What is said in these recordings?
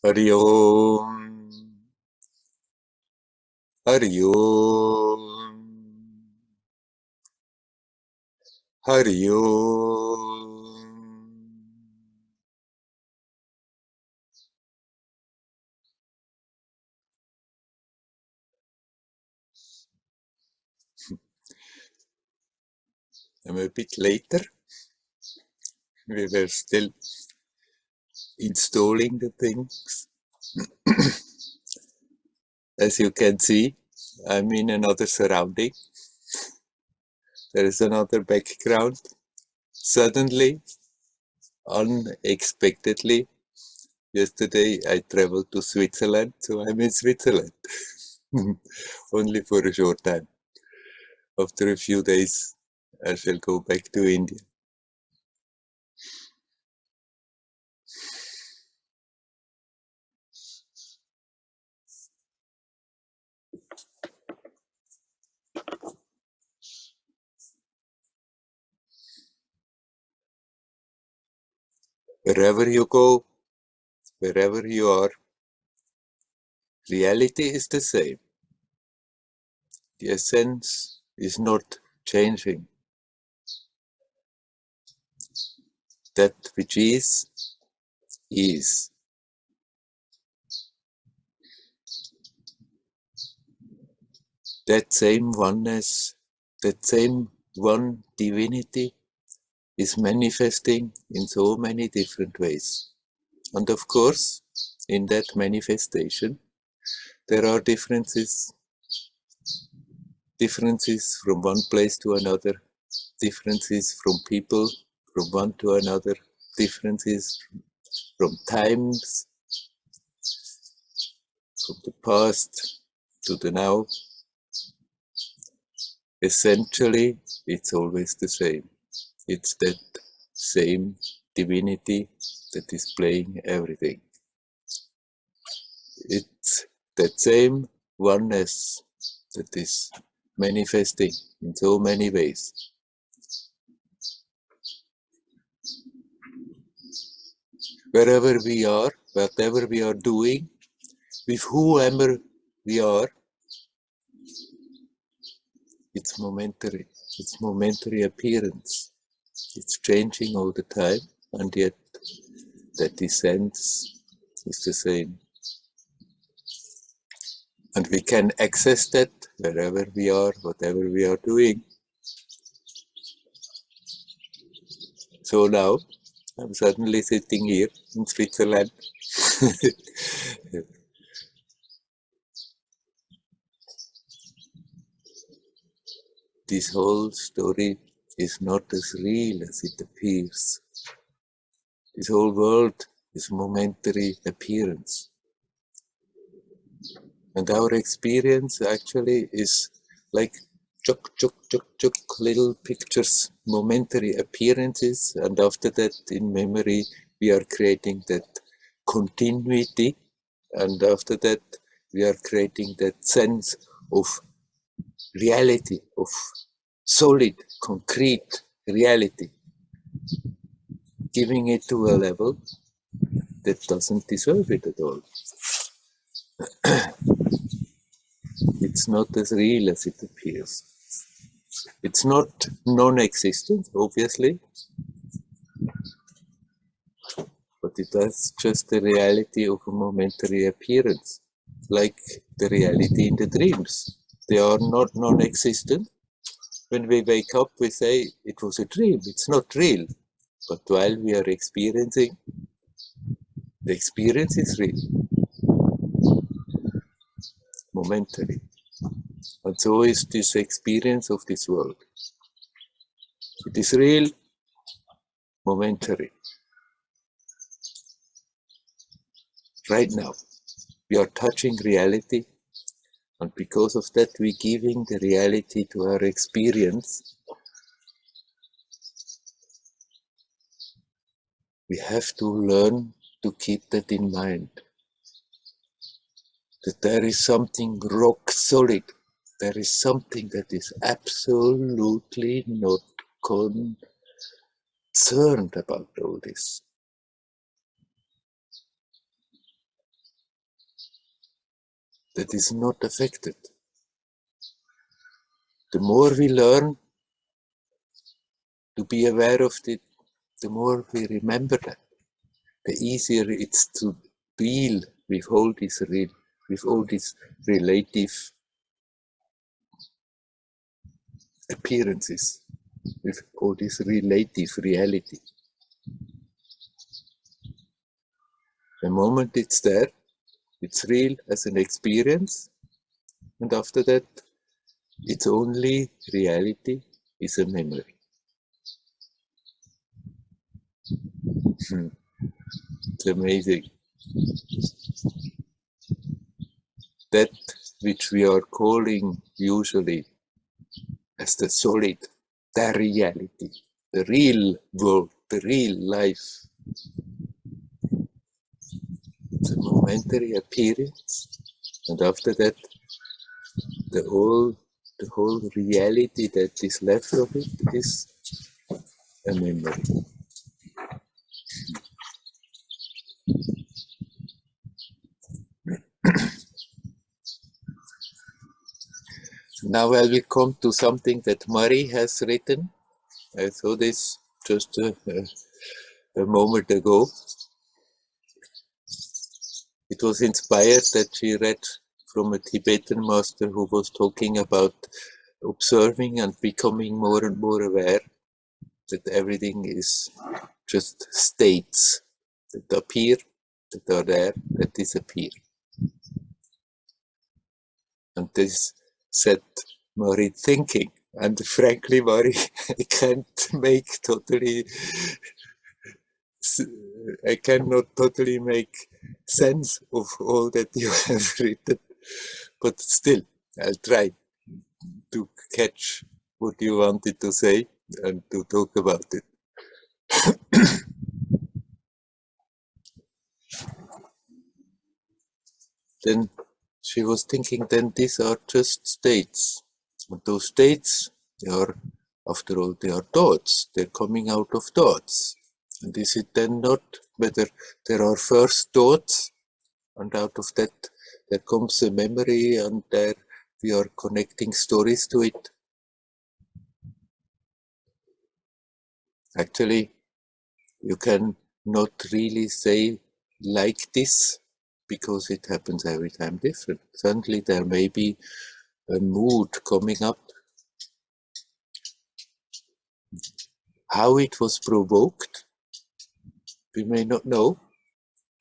Hari Om, Hari Om, Hari Om. I'm a bit later. We were still installing the things. As you can see, I'm in another surrounding. There is another background. Suddenly, unexpectedly, yesterday I traveled to Switzerland, so I'm in Switzerland. Only for a short time. After a few days, I shall go back to India. Wherever you go, wherever you are, reality is the same. The essence is not changing. That which is, is. That same oneness, that same one divinity is manifesting in so many different ways. And of course, in that manifestation, there are differences from one place to another, differences from people from one to another, differences from times, from the past to the now. Essentially, it's always the same. It's that same divinity that is playing everything. It's that same oneness that is manifesting in so many ways. Wherever we are, whatever we are doing, with whoever we are, it's momentary. It's momentary appearance. It's changing all the time, and yet that essence is the same. And we can access that wherever we are, whatever we are doing. So now, I'm suddenly sitting here in Switzerland. This whole story is not as real as it appears. This whole world is momentary appearance. And our experience actually is like chuk, little pictures, momentary appearances, and after that, in memory, we are creating that continuity, and after that, we are creating that sense of reality, of solid, concrete reality, giving it to a level that doesn't deserve it at all. It's not as real as it appears. It's not non-existent, obviously, but it has just the reality of a momentary appearance, like the reality in the dreams. They are not non-existent. When we wake up, we say, it was a dream, it's not real. But while we are experiencing, the experience is real, momentary. And so is this experience of this world. It is real, momentary. Right now, we are touching reality, and because of that, we're giving the reality to our experience. We have to learn to keep that in mind. That there is something rock solid. There is something that is absolutely not concerned about all this. that is not affected. The more we learn to be aware of it, the more we remember that, the easier it's to deal with all these relative appearances, with all this relative reality. The moment it's there, it's real as an experience, and after that, it's only reality is a memory. It's amazing. That which we are calling usually as the solid, the reality, the real world, the real life. It's a momentary appearance, and after that, the whole reality that is left of it is a memory. Now I will come to something that Marie has written. I saw this just a moment ago. It was inspired that she read from a Tibetan master who was talking about observing and becoming more and more aware that everything is just states that appear, that are there, that disappear. And this set Marie thinking. And frankly, Marie, I cannot totally make sense of all that you have written, but still, I'll try to catch what you wanted to say and to talk about it. Then she was thinking, then these are just states. And those states, after all, they are thoughts. They're coming out of thoughts. And is it then not whether there are first thoughts, and out of that there comes a memory, and there we are connecting stories to it? Actually, you can not really say like this, because it happens every time different. Suddenly there may be a mood coming up. How it was provoked, we may not know.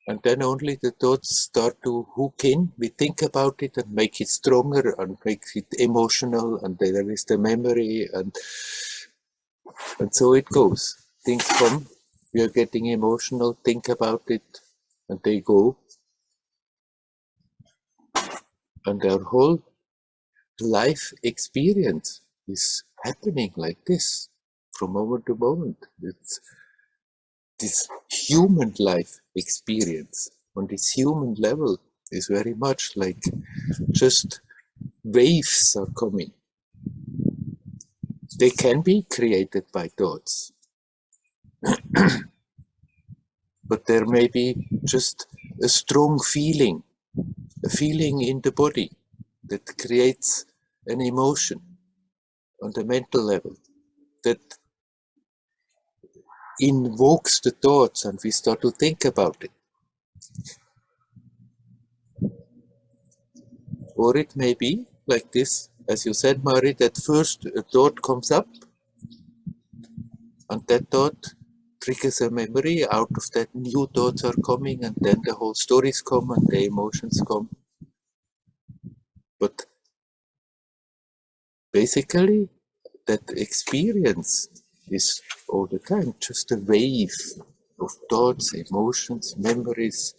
And then only the thoughts start to hook in. We think about it and make it stronger and make it emotional, and then there is the memory, and so it goes. Things come, we are getting emotional, think about it, and they go. And our whole life experience is happening like this, from moment to moment. It's this human life experience on this human level is very much like just waves are coming. They can be created by thoughts, but there may be just a strong feeling, a feeling in the body that creates an emotion on the mental level that invokes the thoughts, and we start to think about it. Or it may be like this, as you said, Marie, that first a thought comes up, and that thought triggers a memory. Out of that, new thoughts are coming, and then the whole stories come and the emotions come. But basically, that experience is all the time just a wave of thoughts, emotions, memories,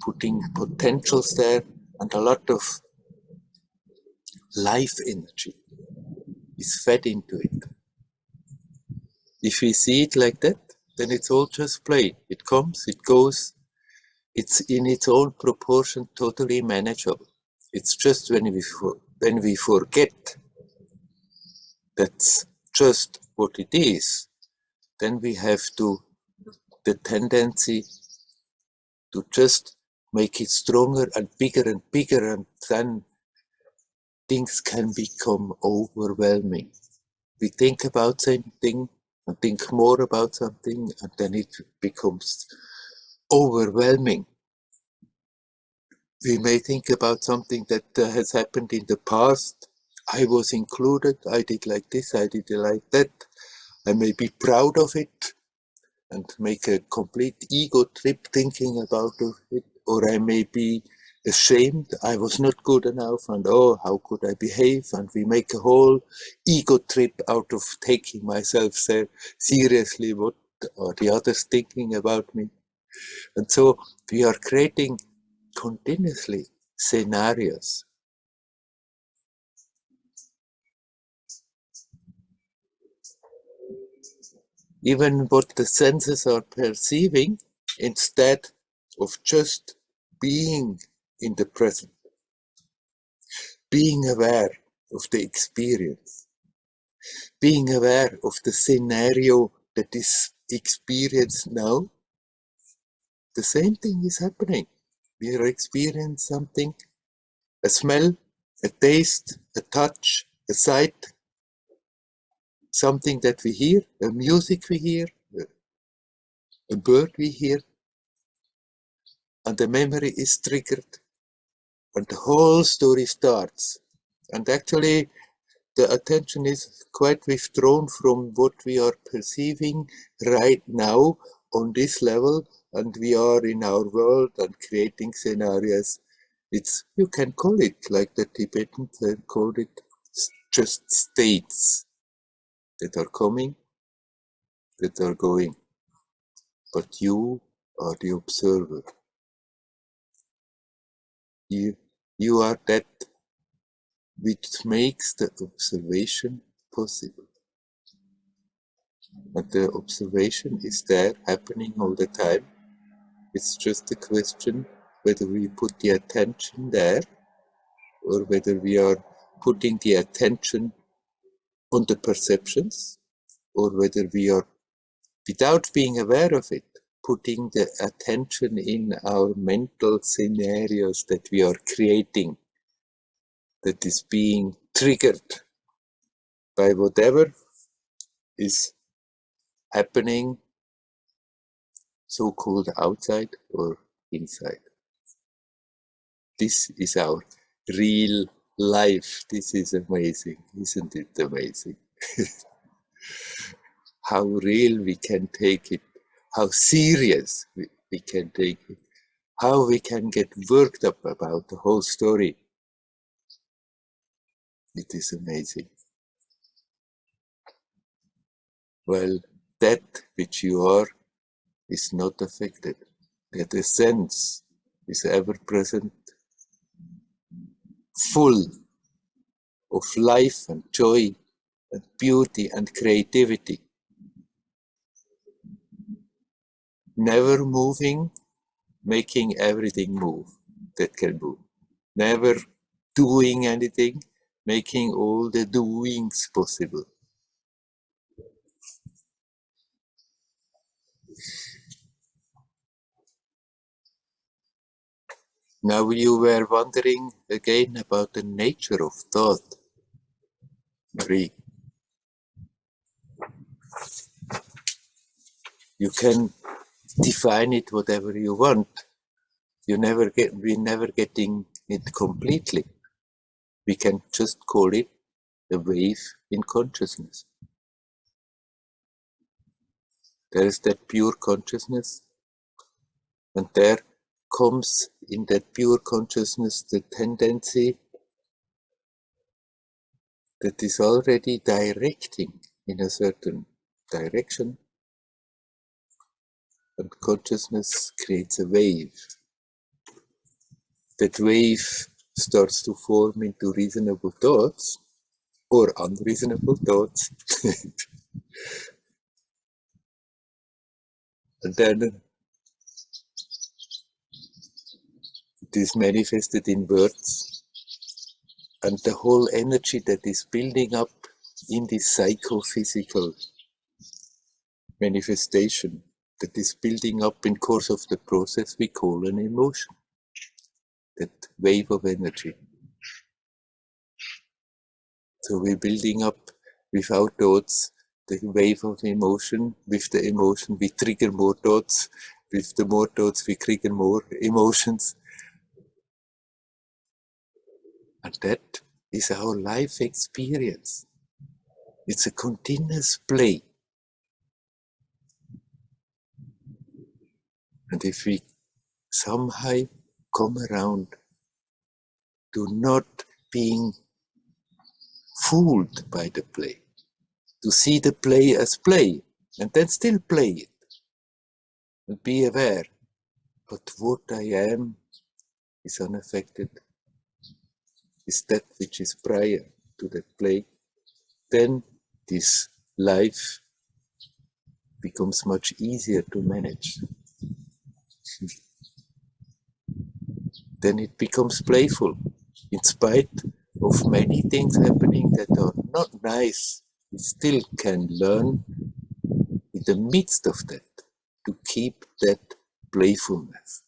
putting potentials there, and a lot of life energy is fed into it. If we see it like that, then it's all just play. It comes, it goes, it's in its own proportion totally manageable. It's just when we forget that's just what it is, then we have the tendency to just make it stronger and bigger, and then things can become overwhelming. We think about something and think more about something, and then it becomes overwhelming. We may think about something that has happened in the past. I was included, I did like this, I did like that. I may be proud of it and make a complete ego trip thinking about it, or I may be ashamed, I was not good enough, and oh, how could I behave? And we make a whole ego trip out of taking myself seriously, what are the others thinking about me? And so we are creating continuously scenarios. Even what the senses are perceiving, instead of just being in the present, being aware of the experience, being aware of the scenario that is experienced now, the same thing is happening. We are experiencing something, a smell, a taste, a touch, a sight, something that we hear, a music we hear, a bird we hear, and the memory is triggered, and the whole story starts. And actually, the attention is quite withdrawn from what we are perceiving right now on this level, and we are in our world and creating scenarios. You can call it, like the Tibetans called it, just states that are coming, that are going. But you are the observer. You are that which makes the observation possible. But the observation is there, happening all the time. It's just a question whether we put the attention there, or whether we are putting the attention on the perceptions, or whether we are, without being aware of it, putting the attention in our mental scenarios that we are creating, that is being triggered by whatever is happening, so-called outside or inside. This is our real life. This is amazing, isn't it amazing? How real we can take it, how serious we can take it, how we can get worked up about the whole story. It is amazing. Well, that which you are is not affected. That essence is ever present, full of life and joy and beauty and creativity. Never moving, making everything move that can move. Never doing anything, making all the doings possible. Now you were wondering again about the nature of thought, Marie. You can define it whatever you want. We're never getting it completely. We can just call it a wave in consciousness. There is that pure consciousness, and there comes in that pure consciousness the tendency that is already directing in a certain direction, and consciousness creates a wave. That wave starts to form into reasonable thoughts or unreasonable thoughts. And then it is manifested in words, and the whole energy that is building up in this psychophysical manifestation that is building up in course of the process we call an emotion. that wave of energy. So we're building up with our thoughts the wave of emotion. With the emotion, we trigger more thoughts. With the more thoughts, we trigger more emotions. And that is our life experience. It's a continuous play. And if we somehow come around to not being fooled by the play, to see the play as play, and then still play it, and be aware, but what I am is unaffected, is that which is prior to that play, then this life becomes much easier to manage. Then it becomes playful, in spite of many things happening that are not nice. We still can learn in the midst of that to keep that playfulness.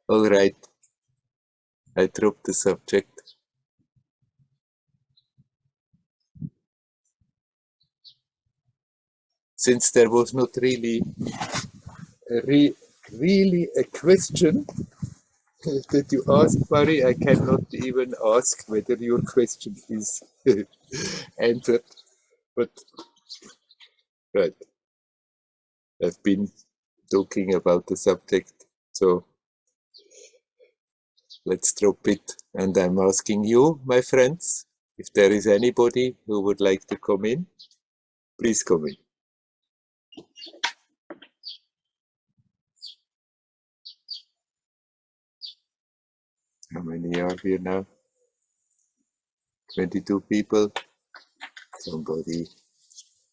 All right, I dropped the subject. Since there was not really a question that you asked, Mari, I cannot even ask whether your question is answered. But right, I've been talking about the subject, so let's drop it. And I'm asking you, my friends, if there is anybody who would like to come in, please come in. How many are here now? 22 people. Somebody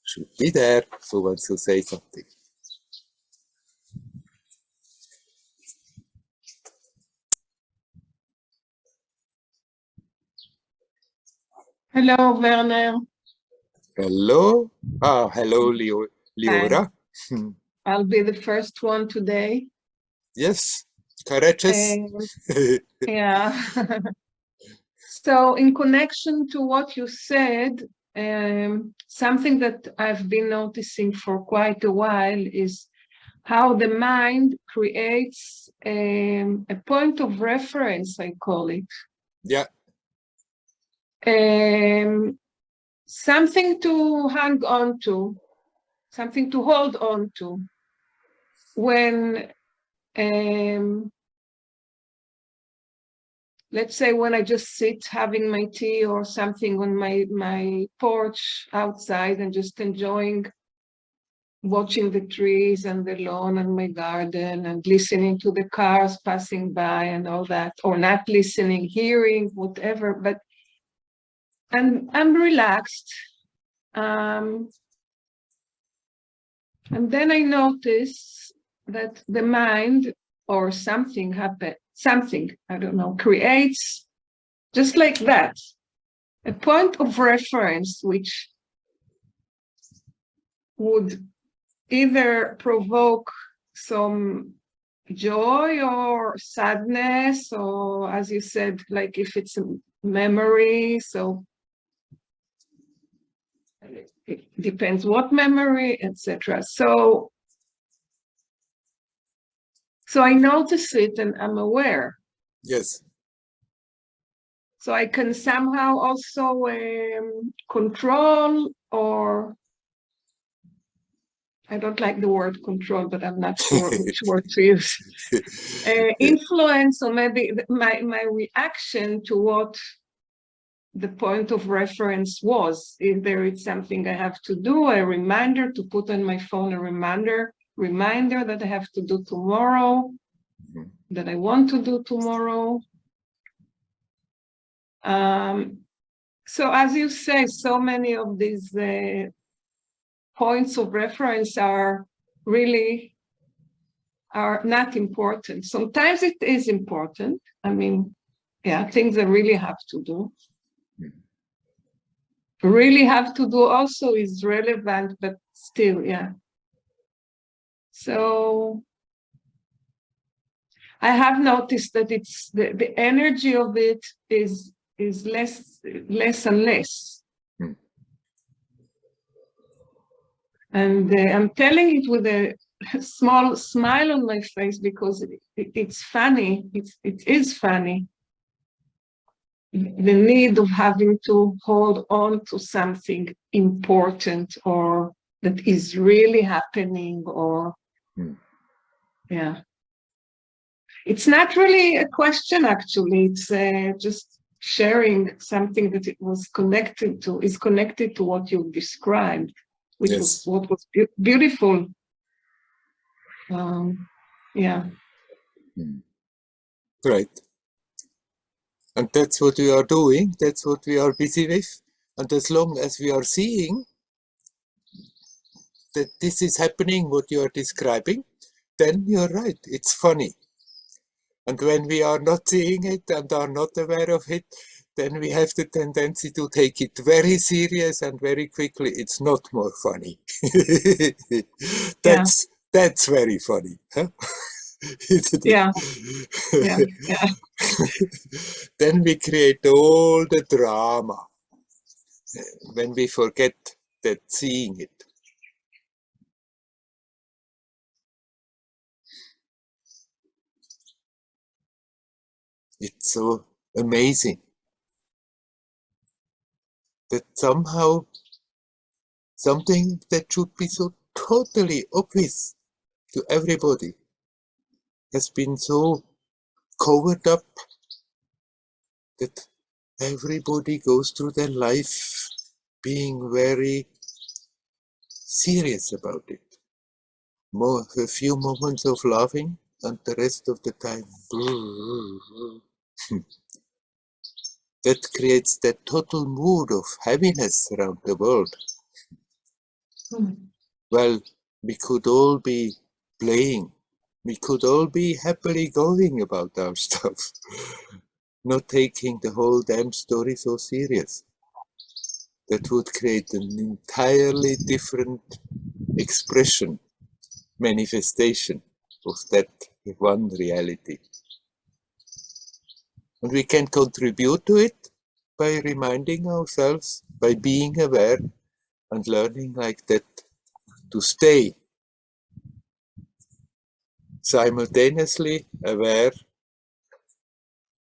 should be there who wants to say something. Hello, Werner. Hello? Ah, hello, Leora. I'll be the first one today. Yes, courageous. Yeah. So in connection to what you said, something that I've been noticing for quite a while is how the mind creates a point of reference, I call it. Yeah. Something to hang on to, something to hold on to when let's say when I just sit having my tea or something on my porch outside and just enjoying watching the trees and the lawn and my garden and listening to the cars passing by and all that, or not listening, hearing, whatever, but I'm relaxed. And then I notice that the mind or something happens, something, I don't know, creates just like that, a point of reference which would either provoke some joy or sadness, or as you said, like if it's a memory, so it depends what memory, etc. So I notice it and I'm aware. Yes. So I can somehow also control, or I don't like the word control, but I'm not sure which word to use. Influence, or maybe my reaction to what the point of reference was. Either it's something I have to do, a reminder to put on my phone, a reminder that I have to do tomorrow, that I want to do tomorrow. So as you say, so many of these points of reference are not important. Sometimes it is important. I mean, yeah, things I really have to do. really have to do also is relevant, but still, yeah. So I have noticed that it's the energy of it is less and less. Hmm. And I'm telling it with a small smile on my face because it's funny. It is funny. The need of having to hold on to something important or that is really happening, or yeah. It's not really a question, actually. It's just sharing something that it was connected to, is connected to what you described, which was Yes. what was beautiful. Yeah. Right. And that's what we are doing. That's what we are busy with. And as long as we are seeing that this is happening, what you are describing, then you're right. It's funny. And when we are not seeing it and are not aware of it, then we have the tendency to take it very serious, and very quickly it's not more funny. Yeah. That's very funny, huh? Isn't it? Yeah. Yeah. Yeah. Then we create all the drama when we forget that seeing it. It's so amazing that somehow something that should be so totally obvious to everybody has been so covered up that everybody goes through their life being very serious about it. A few moments of laughing, and the rest of the time, that creates that total mood of heaviness around the world. Well, we could all be playing. We could all be happily going about our stuff, not taking the whole damn story so serious. That would create an entirely different expression, manifestation of that one reality. And we can contribute to it by reminding ourselves, by being aware and learning like that to stay simultaneously aware.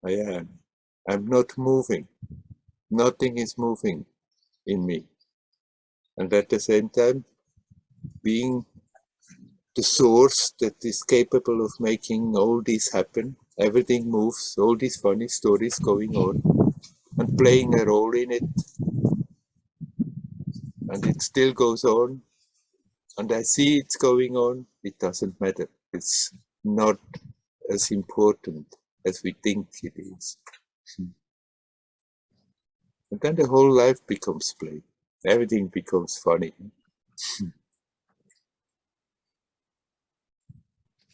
I am. I'm not moving. Nothing is moving in me. And at the same time, being the source that is capable of making all this happen. Everything moves, all these funny stories going on, and playing a role in it. And it still goes on. And I see it's going on. It doesn't matter. It's not as important as we think it is. And then the whole life becomes play. Everything becomes funny.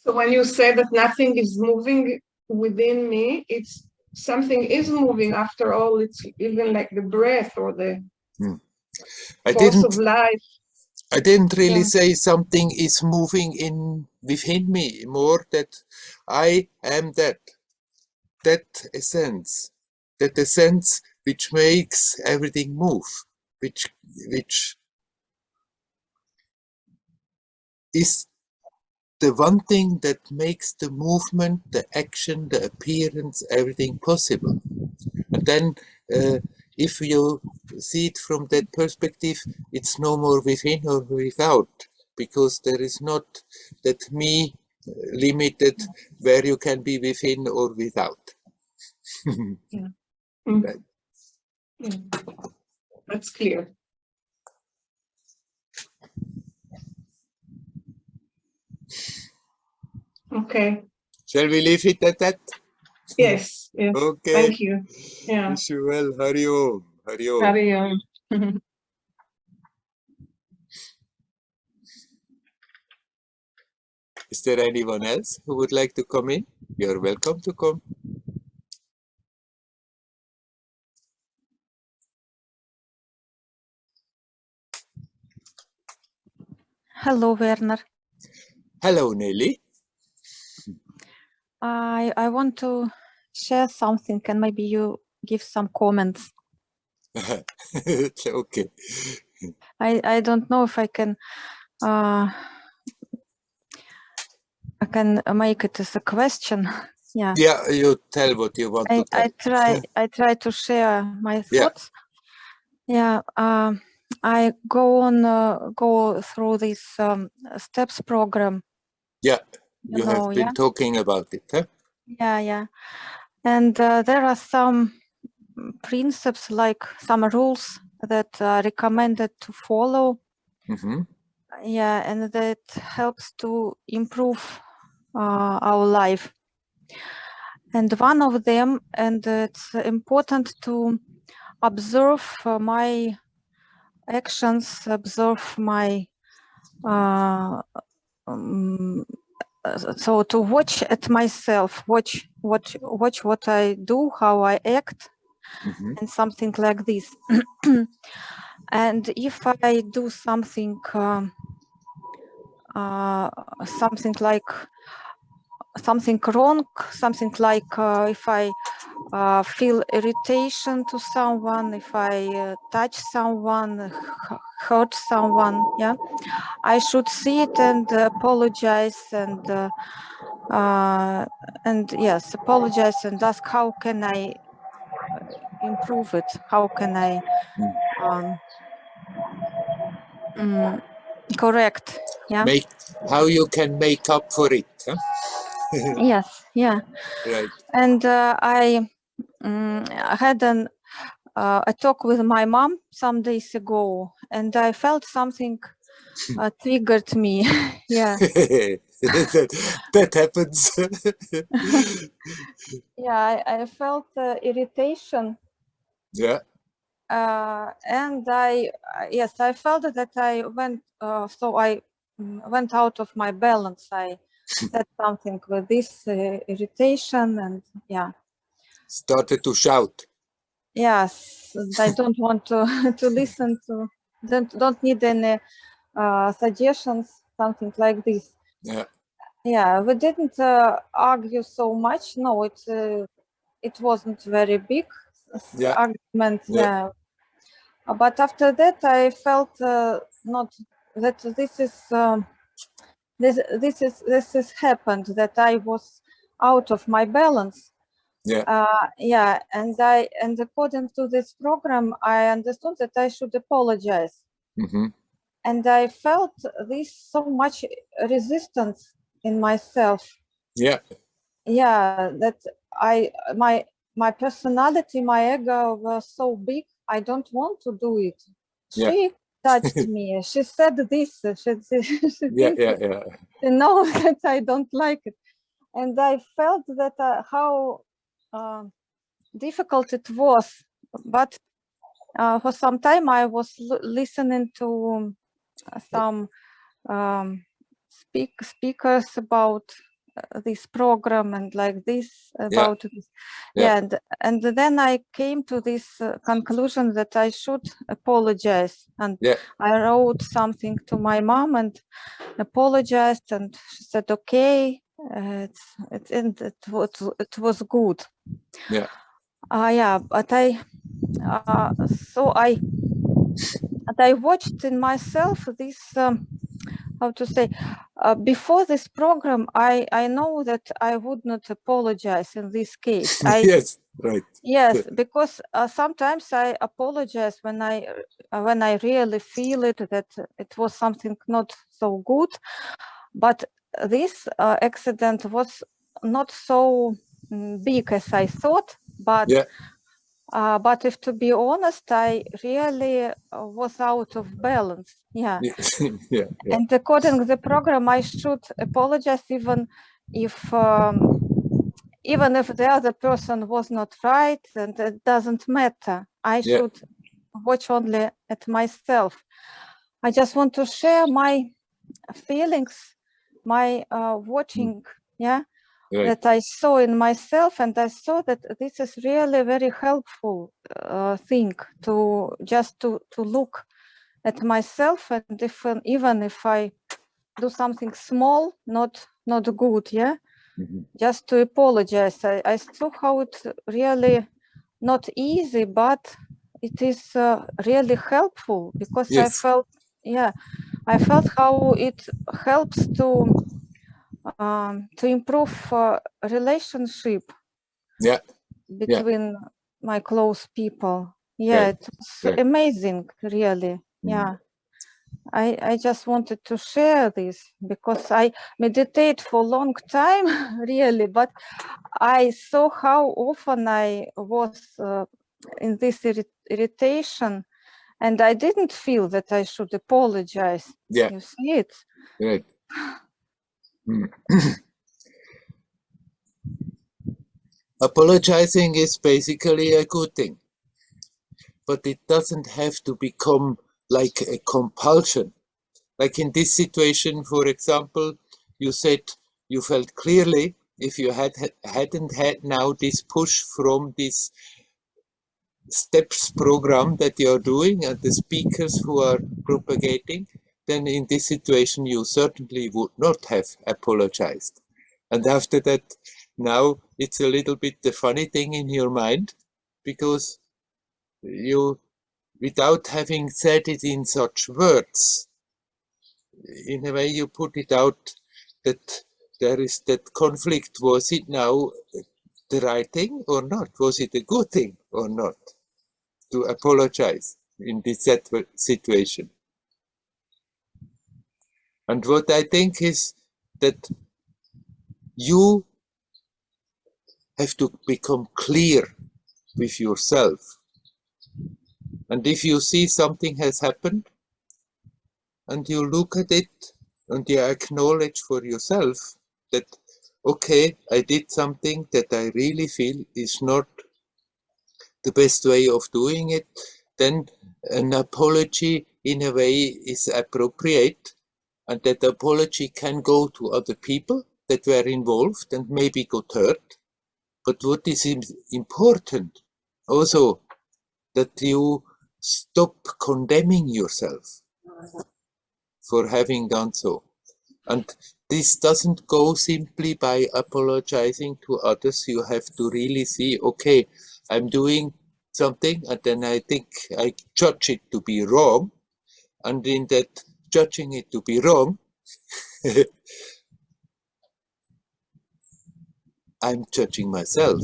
So when you say that nothing is moving within me, it's something is moving after all. It's even like the breath or the I force didn't of life. I didn't really Yeah. say something is moving in within me, more that I am that essence, that essence which makes everything move, which is the one thing that makes the movement, the action, the appearance, everything possible. And then if you see it from that perspective, it's no more within or without, because there is not that me limited where you can be within or without. Yeah. Mm. Right. Yeah. That's clear. Okay. Shall we leave it at that? Yes. Yes. Okay. Thank you. Yeah. Wish you well. Hari Om. Hari Om. Carry on. Is there anyone else who would like to come in? You're welcome to come. Hello, Werner. Hello, Nelly. I want to share something, and maybe you give some comments. Okay. I don't know if I can make it as a question. Yeah. Yeah, you tell what you want to tell. I try to share my thoughts. Yeah. I go through this steps program. Yeah. You have been talking about it, huh? Yeah. And there are some principles, like some rules that are recommended to follow. Mm-hmm. Yeah, and that helps to improve our life. And one of them, and it's important to observe my actions, observe my so to watch at myself, watch what I do, how I act, and something like this. And if I do something something wrong, something like if I feel irritation to someone, if I touch someone, hurt someone, yeah, I should see it and apologize and yes, apologize and ask how can I improve it? How can I correct? Yeah. How you can make up for it, huh? Yes. Yeah. Right. And I had a talk with my mom some days ago, and I felt something triggered me. Yeah. that happens. Yeah, I felt irritation. Yeah. And I felt that I went, so I went out of my balance. I said something with this irritation, and yeah. Started to shout. Yes, I don't want to to listen to. Don't need any suggestions, something like this. Yeah. Yeah, we didn't argue so much. No, it wasn't very big argument. Yeah. But after that, I felt not that this is happened, that I was out of my balance. Yeah. And according to this program, I understood that I should apologize. And I felt this so much resistance in myself. Yeah. Yeah, that my personality, my ego was so big. I don't want to do it. She touched me. She said this. She knows that I don't like it, and I felt that how difficult it was. But for some time, I was listening to some speakers about this program and like this about this. And then I came to this conclusion that I should apologize, and I wrote something to my mom and apologized, and she said okay, it was good. But I watched in myself this how to say, before this program, I know that I would not apologize in this case. Yes, right. Yes, because sometimes I apologize when I really feel it, that it was something not so good. But this accident was not so big as I thought. But if to be honest, I really was out of balance. Yeah. And according to the program, I should apologize even if the other person was not right, and it doesn't matter. I should watch only at myself. I just want to share my feelings, my watching, that I saw in myself, and I saw that this is really very helpful thing to just to look at myself, and even if I do something small, not good, yeah, Mhm. just to apologize. I saw how it really not easy, but it is really helpful, because I Yes. felt, yeah, I felt how it helps to improve relationship Yeah. between my close people. Yeah, Right. it was Right. amazing, really. Yeah. I just wanted to share this because I meditate for a long time, really, but I saw how often I was in this irritation, and I didn't feel that I should apologize. Yeah. You see it? Right. Apologizing is basically a good thing, but it doesn't have to become like a compulsion. Like in this situation, for example, you said you felt clearly if you hadn't had now this push from this steps program that you're doing and the speakers who are propagating, then in this situation you certainly would not have apologized. And after that, now it's a little bit the funny thing in your mind, because you, without having said it in such words, in a way you put it out that there is that conflict. Was it now the right thing or not? Was it a good thing or not to apologize in this situation? And what I think is that you have to become clear with yourself. And if you see something has happened and you look at it and you acknowledge for yourself that, okay, I did something that I really feel is not the best way of doing it, then an apology in a way is appropriate, and that apology can go to other people that were involved and maybe got hurt. But what is important also, that you stop condemning yourself for having done so. And this doesn't go simply by apologizing to others. You have to really see, okay, I'm doing something and then I think I judge it to be wrong. And in that judging it to be wrong, I'm judging myself.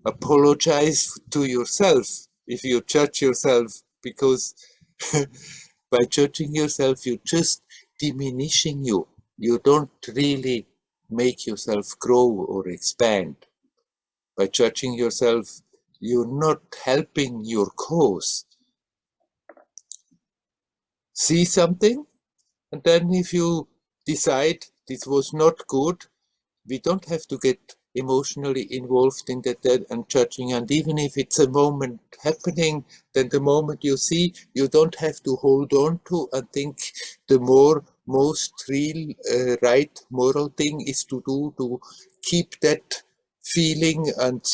Apologize to yourself if you judge yourself, because by judging yourself, you're just diminishing you. You don't really make yourself grow or expand. By judging yourself, you're not helping your cause. See something, and then if you decide this was not good, we don't have to get emotionally involved in that and judging. And even if it's a moment happening, then the moment you see, you don't have to hold on to and think the most real, right moral thing is to do, to keep that feeling and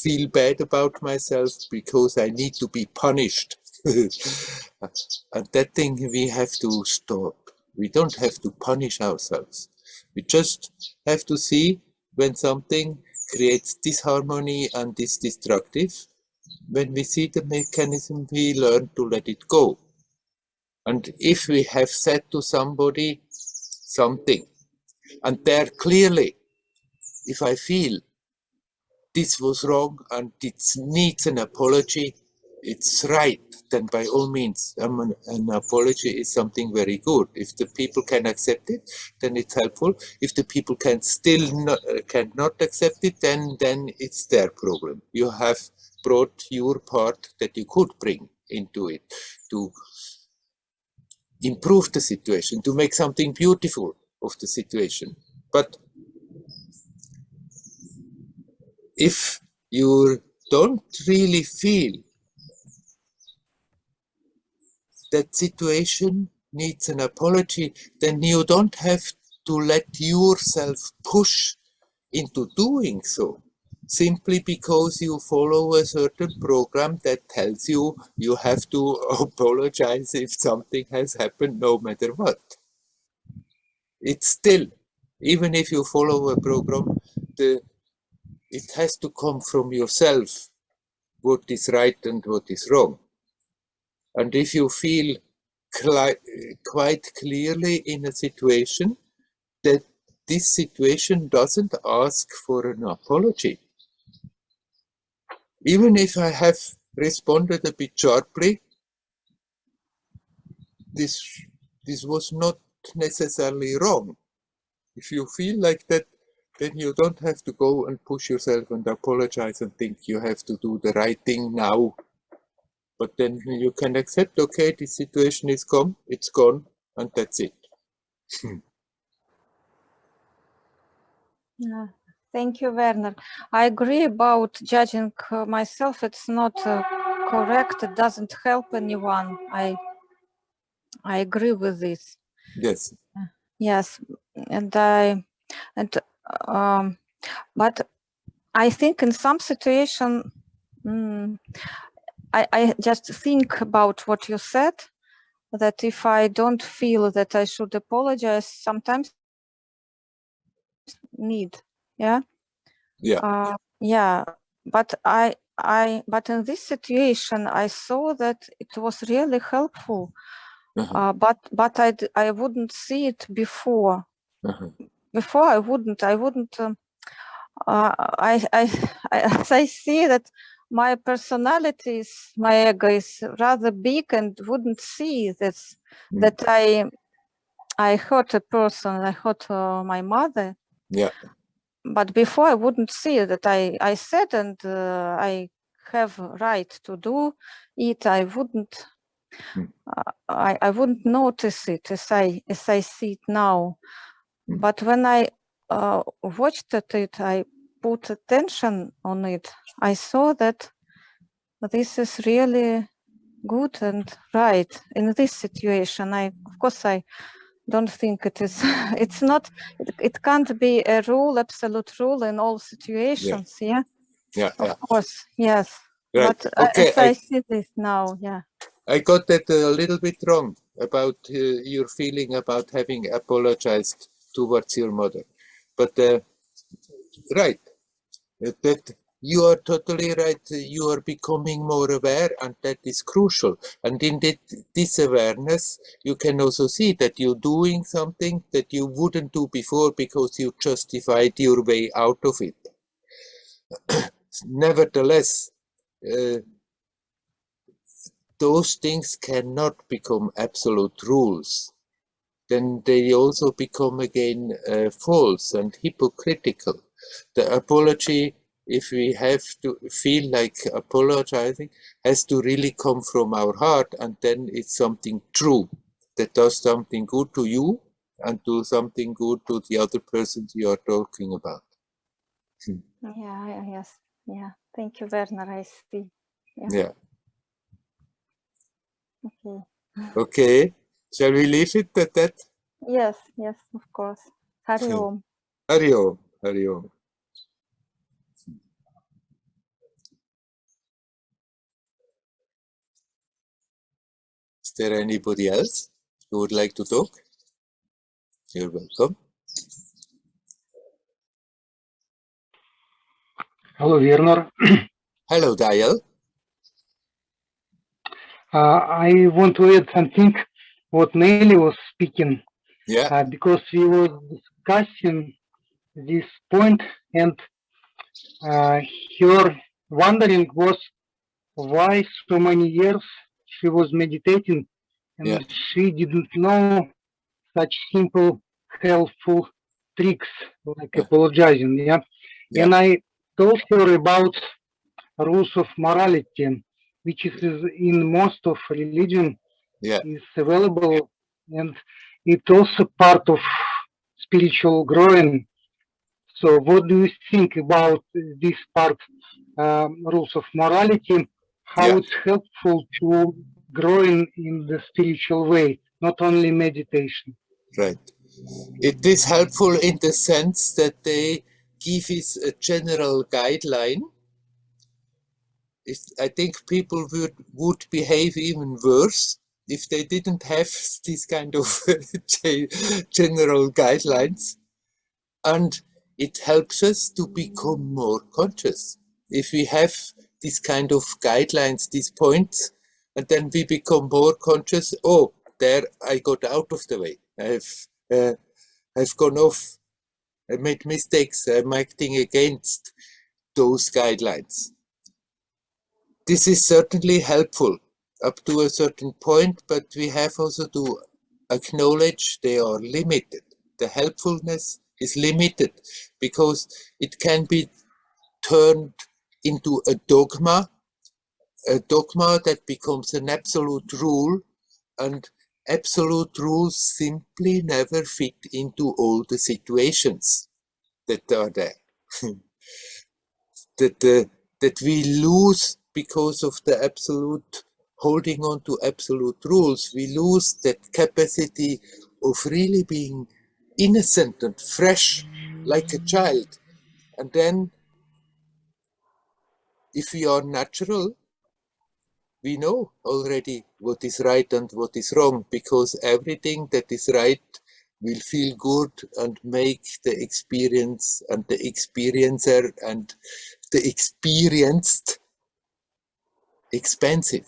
feel bad about myself because I need to be punished. And that thing we have to stop. We don't have to punish ourselves. We just have to see when something creates disharmony and is destructive. When we see the mechanism, we learn to let it go. And if we have said to somebody something, and there clearly, if I feel this was wrong and it needs an apology, it's right, then by all means, an apology is something very good. If the people can accept it, then it's helpful. If the people can still cannot accept it, then it's their problem. You have brought your part that you could bring into it to improve the situation, to make something beautiful of the situation. But if you don't really feel that situation needs an apology, then you don't have to let yourself push into doing so, simply because you follow a certain program that tells you you have to apologize if something has happened, no matter what. it's still, even if you follow a program, it has to come from yourself, what is right and what is wrong. And if you feel quite clearly in a situation that this situation doesn't ask for an apology, even if I have responded a bit sharply, this was not necessarily wrong. If you feel like that, then you don't have to go and push yourself and apologize and think you have to do the right thing now. But then you can accept, okay, this situation is gone, it's gone, and that's it. Yeah. Thank you, Werner. I agree about judging myself. It's not correct. It doesn't help anyone. I agree with this. Yes. Yes, but I think in some situation, I just think about what you said, that if I don't feel that I should apologize, sometimes need, yeah. But but in this situation, I saw that it was really helpful. But I wouldn't see it before. Before I wouldn't. I see that my personality is, my ego is rather big, and wouldn't see this, that I hurt a person, I hurt my mother. Yeah. But before I wouldn't see that I said, and I have right to do it. I wouldn't. I wouldn't notice it as I see it now. But when I watched it, I put attention on it. I saw that this is really good and right in this situation. Of course, I don't think it is. It's not. It can't be a rule, absolute rule in all situations. Yeah. Of course, yes. Right. But Okay, as I see this now, yeah. I got that a little bit wrong about your feeling about having apologized towards your mother. But right, that you are totally right. You are becoming more aware, and that is crucial. And in this awareness, you can also see that you're doing something that you wouldn't do before because you justified your way out of it. Nevertheless, those things cannot become absolute rules. Then they also become again false and hypocritical. The apology, if we have to feel like apologizing, has to really come from our heart, and then it's something true that does something good to you and do something good to the other person you are talking about. Yeah, yes, yeah. Thank you, Werner. I see. Yeah. Okay. Okay. Shall we leave it at that? Yes, of course. Hari Om. Hari Om. Hari Om. Is there anybody else who would like to talk? You're welcome. Hello, Werner. Hello, Dial. I want to add something what Nelly was speaking. Yeah. Because we were discussing this point, and her wondering was why so many years she was meditating and she didn't know such simple, helpful tricks like apologizing. Yeah. And I told her about rules of morality, which is in most of religion is available, and it's also part of spiritual growing. So what do you think about this part, rules of morality, how it's helpful to growing in the spiritual way, not only meditation? Right. It is helpful in the sense that they give us a general guideline. I think people would behave even worse if they didn't have these kind of general guidelines, and it helps us to become more conscious. If we have these kind of guidelines, these points, and then we become more conscious, oh, there I got out of the way. I've gone off. I made mistakes. I'm acting against those guidelines. This is certainly helpful up to a certain point, but we have also to acknowledge they are limited. The helpfulness is limited because it can be turned into a dogma that becomes an absolute rule, and absolute rules simply never fit into all the situations that are there. that we lose because of the absolute holding on to absolute rules. We lose that capacity of really being innocent and fresh like a child. And then if we are natural, we know already what is right and what is wrong, because everything that is right will feel good and make the experience and the experiencer and the experienced expensive.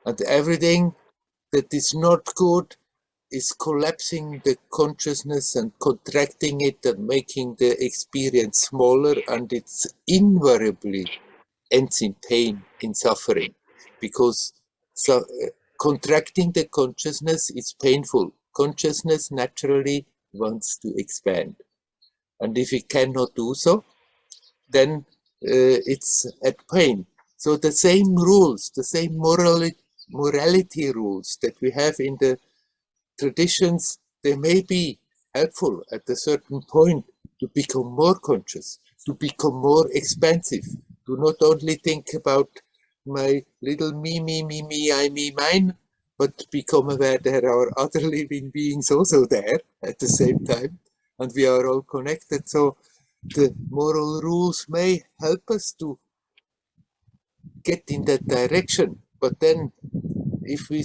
And everything that is not good is collapsing the consciousness and contracting it and making the experience smaller, and it's invariably ends in pain, in suffering, because contracting the consciousness is painful. Consciousness naturally wants to expand, and if it cannot do so, then it's at pain. So the same rules, the same morality rules that we have in the traditions, they may be helpful at a certain point to become more conscious, to become more expansive, to not only think about my little me, I, me, mine, but become aware there are other living beings also there at the same time, and we are all connected. So the moral rules may help us to get in that direction, but then if we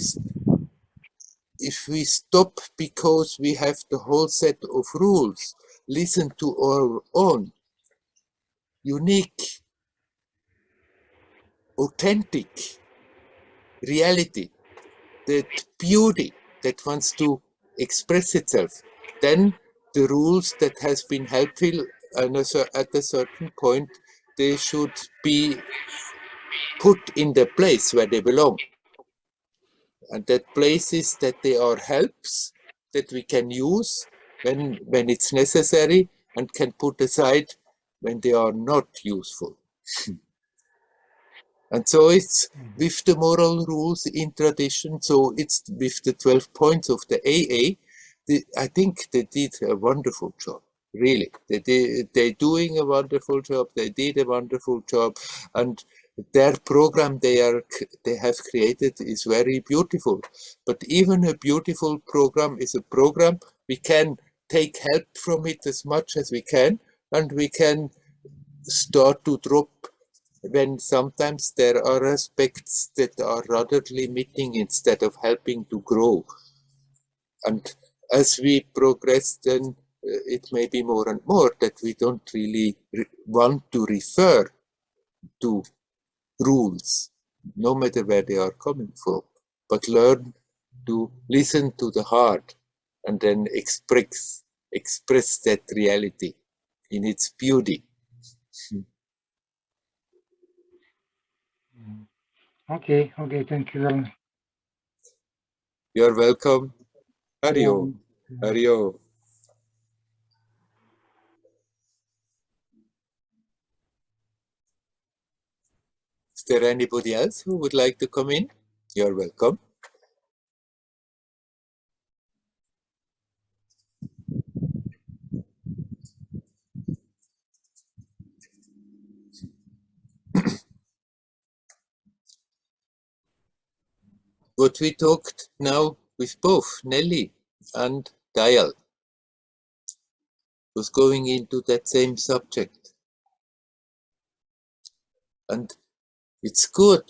stop because we have the whole set of rules, listen to our own unique, authentic reality, that beauty that wants to express itself, then the rules that has been helpful at a certain point, they should be put in the place where they belong. And that place is that they are helps that we can use when it's necessary, and can put aside when they are not useful. And so it's with the moral rules in tradition, so it's with the 12 points of the AA, I think they did a wonderful job. Really, they're doing a wonderful job. They did a wonderful job, and their program they have created is very beautiful. But even a beautiful program is a program. We can take help from it as much as we can, and we can start to drop when sometimes there are aspects that are rather limiting instead of helping to grow. And as we progress, then it may be more and more that we don't really want to refer to rules, no matter where they are coming from, but learn to listen to the heart and then express that reality in its beauty. Okay, thank you, Werner. You're welcome. Hario. Hario. Is there anybody else who would like to come in? You're welcome. What we talked now with both Nelly and Dial was going into that same subject. And it's good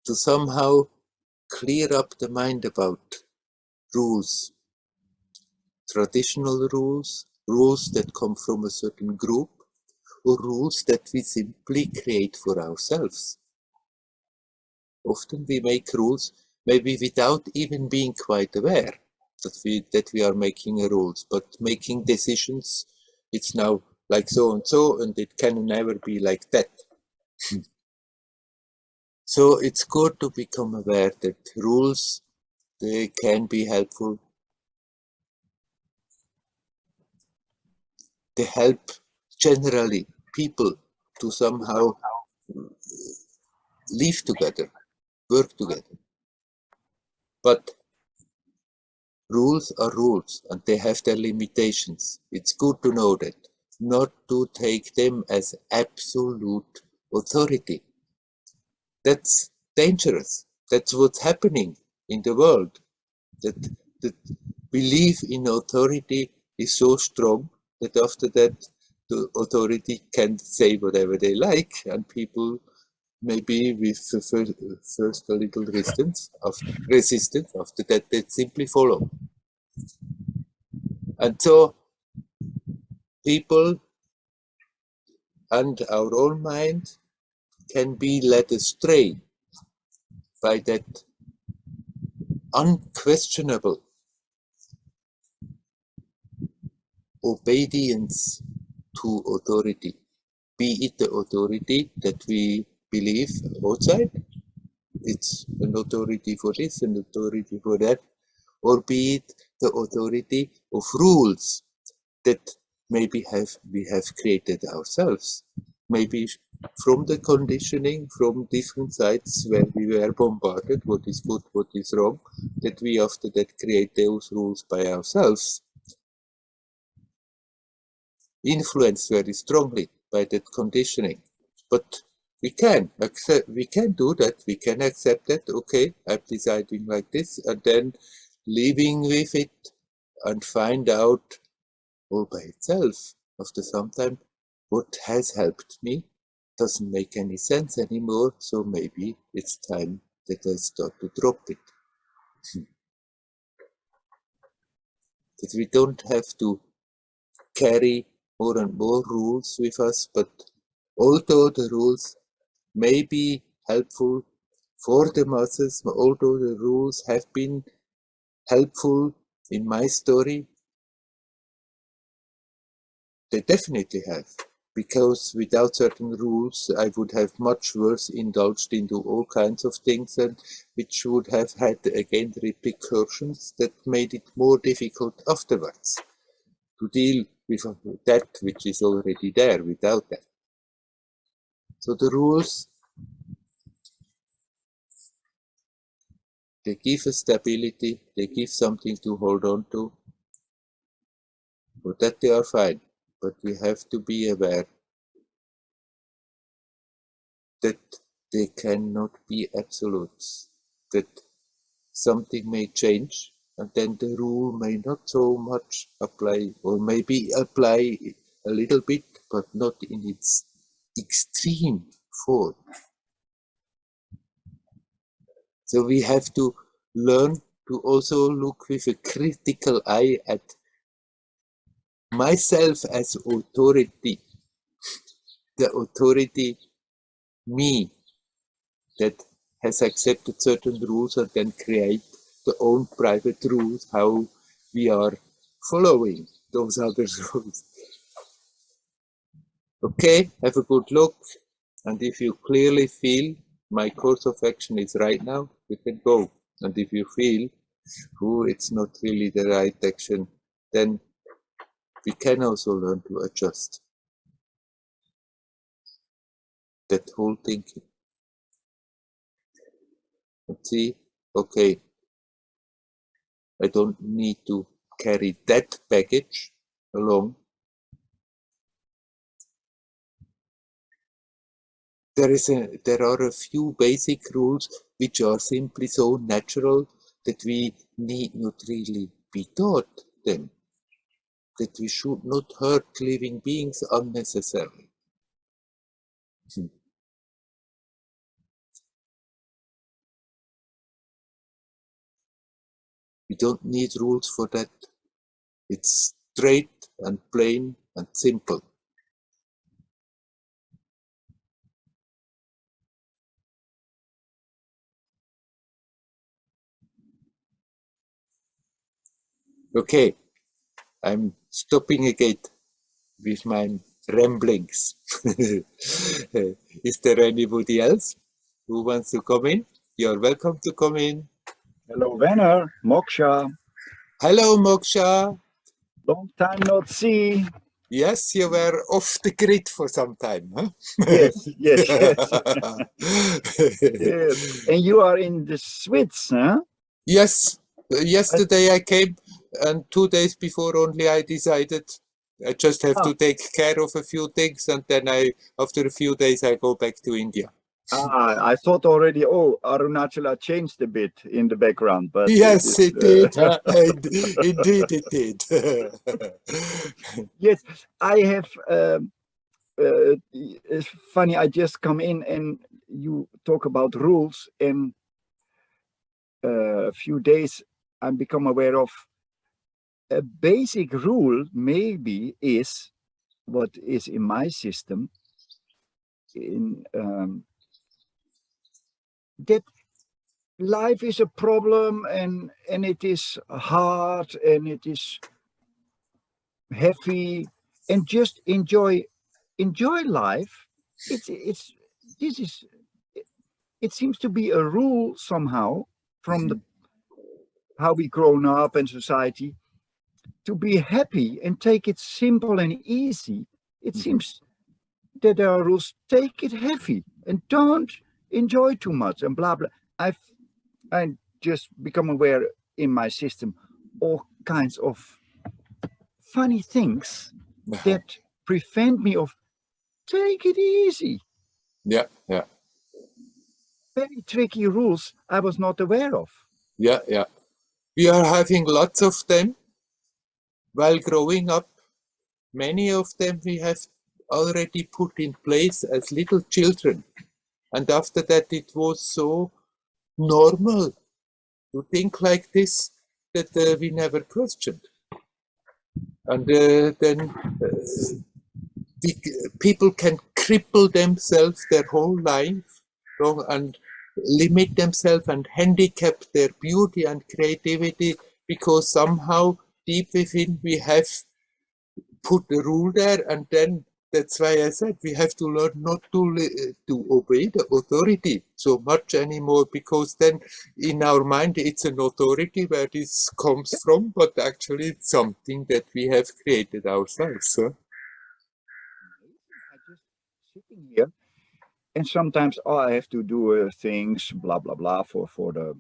to somehow clear up the mind about rules, traditional rules, rules that come from a certain group, or rules that we simply create for ourselves. Often we make rules maybe without even being quite aware that we are making rules, but making decisions, it's now like so and so, and it can never be like that. So it's good to become aware that rules, they can be helpful. They help generally people to somehow live together, work together. But rules are rules and they have their limitations. It's good to know that, not to take them as absolute authority. That's dangerous. That's what's happening in the world. That belief in authority is so strong that after that the authority can say whatever they like, and people maybe with first a little resistance, after that they simply follow. And so people and our own mind can be led astray by that unquestionable obedience to authority, be it the authority that we believe outside, it's an authority for this, an authority for that, or be it the authority of rules that maybe we have created ourselves, maybe from the conditioning from different sides where we were bombarded, what is good, what is wrong, that we after that create those rules by ourselves, influenced very strongly by that conditioning. But we can do that, we can accept that, okay, I'm deciding like this, and then living with it and find out all by itself after some time what has helped me doesn't make any sense anymore, so maybe it's time that I start to drop it. That we don't have to carry more and more rules with us, but although the rules may be helpful for the masses, although the rules have been helpful in my story, they definitely have. Because without certain rules, I would have much worse indulged into all kinds of things, and which would have had again repercussions that made it more difficult afterwards to deal with that which is already there without that. So the rules, they give a stability, they give something to hold on to. For that they are fine, but we have to be aware that they cannot be absolutes, that something may change, and then the rule may not so much apply, or maybe apply a little bit, but not in its extreme form. So we have to learn to also look with a critical eye at myself as authority, the authority me that has accepted certain rules and then create the own private rules, how we are following those other rules. Okay, have a good look, and if you clearly feel my course of action is right now, you can go. And if you feel, oh, it's not really the right action, then we can also learn to adjust that whole thinking. And see, okay, I don't need to carry that baggage along. There are a few basic rules which are simply so natural that we need not really be taught them, that we should not hurt living beings unnecessarily. We don't need rules for that. It's straight and plain and simple. Okay, I'm stopping again with my ramblings. Is there anybody else who wants to come in? You're welcome to come in. Hello, Werner, Moksha. Hello, Moksha. Long time not see. Yes, you were off the grid for some time, huh? Yes, yes, yes. Yes. And you are in the Swiss, huh? Yes, yesterday I came, and 2 days before only I decided I just have to take care of a few things, and then after a few days, I go back to India. I thought already, Arunachala changed a bit in the background, but yes, it did. Indeed, it did. Yes, I have. It's funny. I just come in and you talk about rules, and a few days I become aware of a basic rule. Maybe is what is in my system. In that life is a problem, and it is hard, and it is heavy, and just enjoy life. It seems to be a rule somehow from the how we grown up in society, to be happy and take it simple and easy. It seems that there are rules. Take it heavy and don't enjoy too much and blah blah. I just become aware in my system all kinds of funny things that prevent me of take it easy. Yeah. Very tricky rules I was not aware of. Yeah. We are having lots of them while growing up. Many of them we have already put in place as little children. And after that, it was so normal to think like this that we never questioned. And then people can cripple themselves their whole life and limit themselves and handicap their beauty and creativity because somehow deep within we have put the rule there, and then that's why I said we have to learn not to obey the authority so much anymore, because then in our mind it's an authority where this comes from, but actually it's something that we have created ourselves. Huh? I'm just sitting here, and sometimes I have to do things, blah blah blah, for the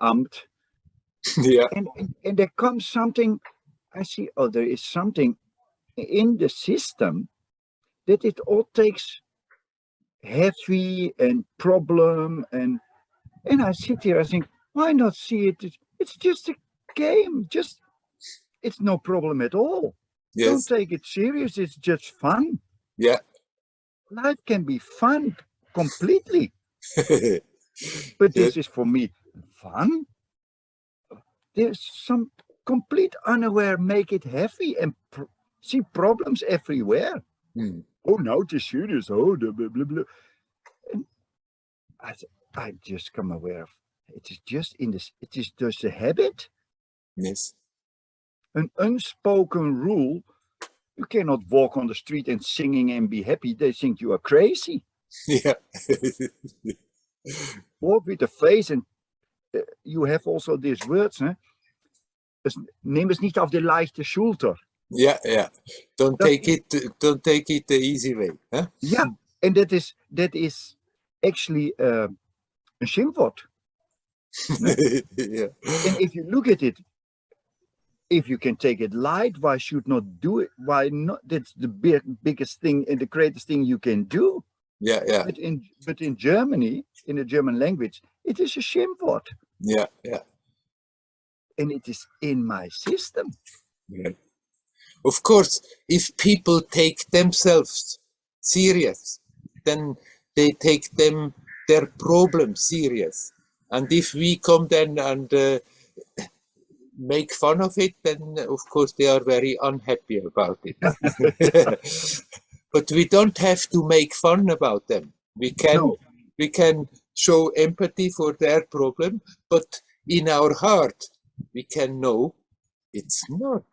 amt. Yeah. And there comes something. I see. Oh, there is something in the system that it all takes heavy and problem, and I sit here. I think, why not see it? It's just a game. It's no problem at all. Yes. Don't take it serious. It's just fun. Yeah. Life can be fun completely. But this is for me fun. There's some complete unaware make it heavy and see problems everywhere. Oh, now it is serious. Oh, blah, blah, blah. And I just come aware of it is just in this. It is just a habit. Yes. An unspoken rule. You cannot walk on the street and singing and be happy. They think you are crazy. Yeah. Walk with a face, and you have also these words. Huh? Neem es nicht auf de leichte Schulter. Yeah. Don't take it the easy way. Huh? Yeah, and that is actually a schimpfwort. Yeah. And if you look at it, if you can take it light, why should not do it? Why not? That's the biggest thing and the greatest thing you can do. Yeah. But in Germany, in the German language, it is a schimpfwort. Yeah. And it is in my system. Yeah. Of course, if people take themselves serious, then they take their problem serious. And if we come then and make fun of it, then of course they are very unhappy about it. But we don't have to make fun about them. We can show empathy for their problem, but in our heart we can know it's not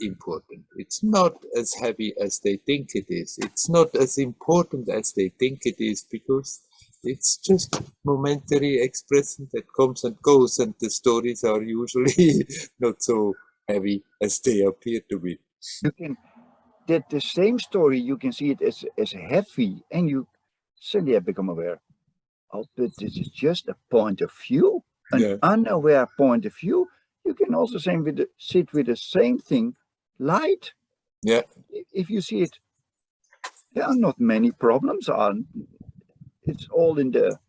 important. It's not as heavy as they think it is. It's not as important as they think it is, because it's just momentary expression that comes and goes, and the stories are usually not so heavy as they appear to be. You can that the same story, you can see it as heavy, and you suddenly have become aware, oh, but this is just a point of view, an unaware point of view. You can also sit with the same thing, light. Yeah. If you see it, there are not many problems. It's all in the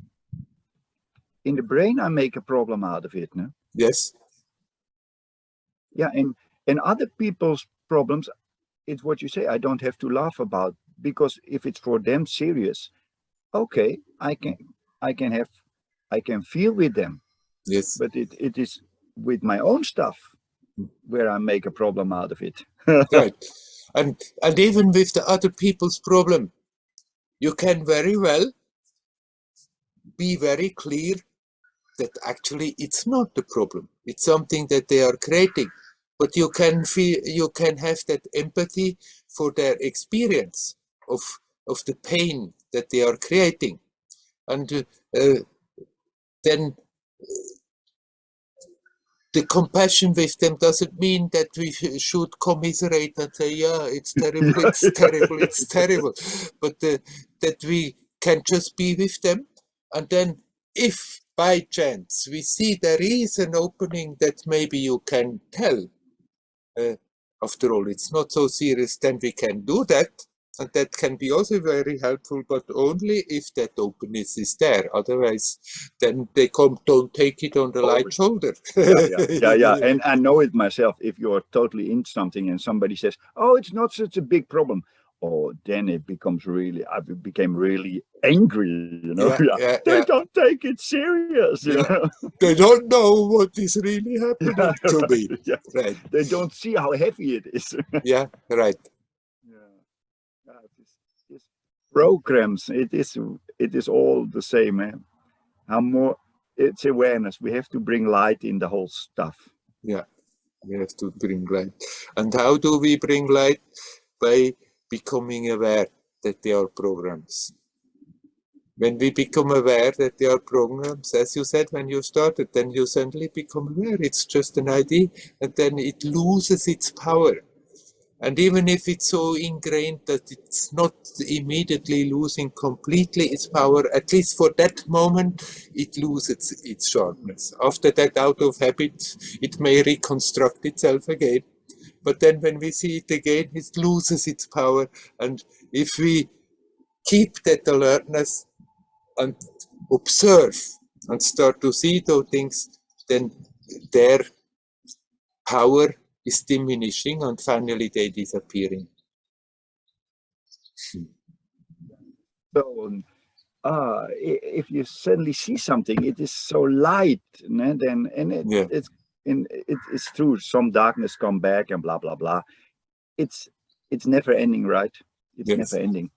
brain. I make a problem out of it. No? Yes. Yeah, and other people's problems, it's what you say, I don't have to laugh about, because if it's for them serious, okay, I can feel with them. Yes. But it is with my own stuff where I make a problem out of it. Right. And even with the other people's problem, you can very well be very clear that actually it's not the problem. It's something that they are creating. But you can feel, you can have that empathy for their experience of the pain that they are creating. And then the compassion with them doesn't mean that we should commiserate and say, yeah, it's terrible, it's terrible, it's terrible. But that we can just be with them. And then if by chance we see there is an opening that maybe you can tell, after all, it's not so serious, then we can do that. And that can be also very helpful, but only if that openness is there. Otherwise, then they don't take it on the light shoulder. Yeah. And I know it myself. If you're totally in something and somebody says, oh, it's not such a big problem, oh, then it becomes really, I became really angry, you know. They don't take it serious, you know. They don't know what is really happening to me. Right. They don't see how heavy it is. Yeah, right. This programs, it is all the same, man. How more it's awareness. We have to bring light in the whole stuff. Yeah, we have to bring light. And how do we bring light? By becoming aware that they are programs. When we become aware that they are programs, as you said when you started, then you suddenly become aware it's just an idea, and then it loses its power. And even if it's so ingrained that it's not immediately losing completely its power, at least for that moment, it loses its sharpness. After that, out of habit, it may reconstruct itself again. But then when we see it again, it loses its power. And if we keep that alertness and observe and start to see those things, then their power is diminishing and finally they disappearing. So if you suddenly see something, it is so light, then it's true. Some darkness come back and blah blah blah. It's never ending, right? It's never ending.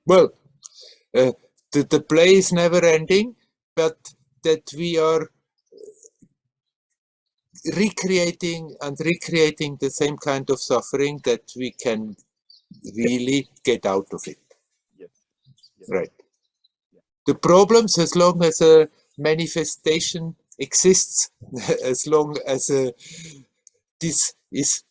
Well, the play is never ending, but that we are recreating the same kind of suffering that we can really get out of it. Yes. Right. The problems, as long as a manifestation exists, as long as this is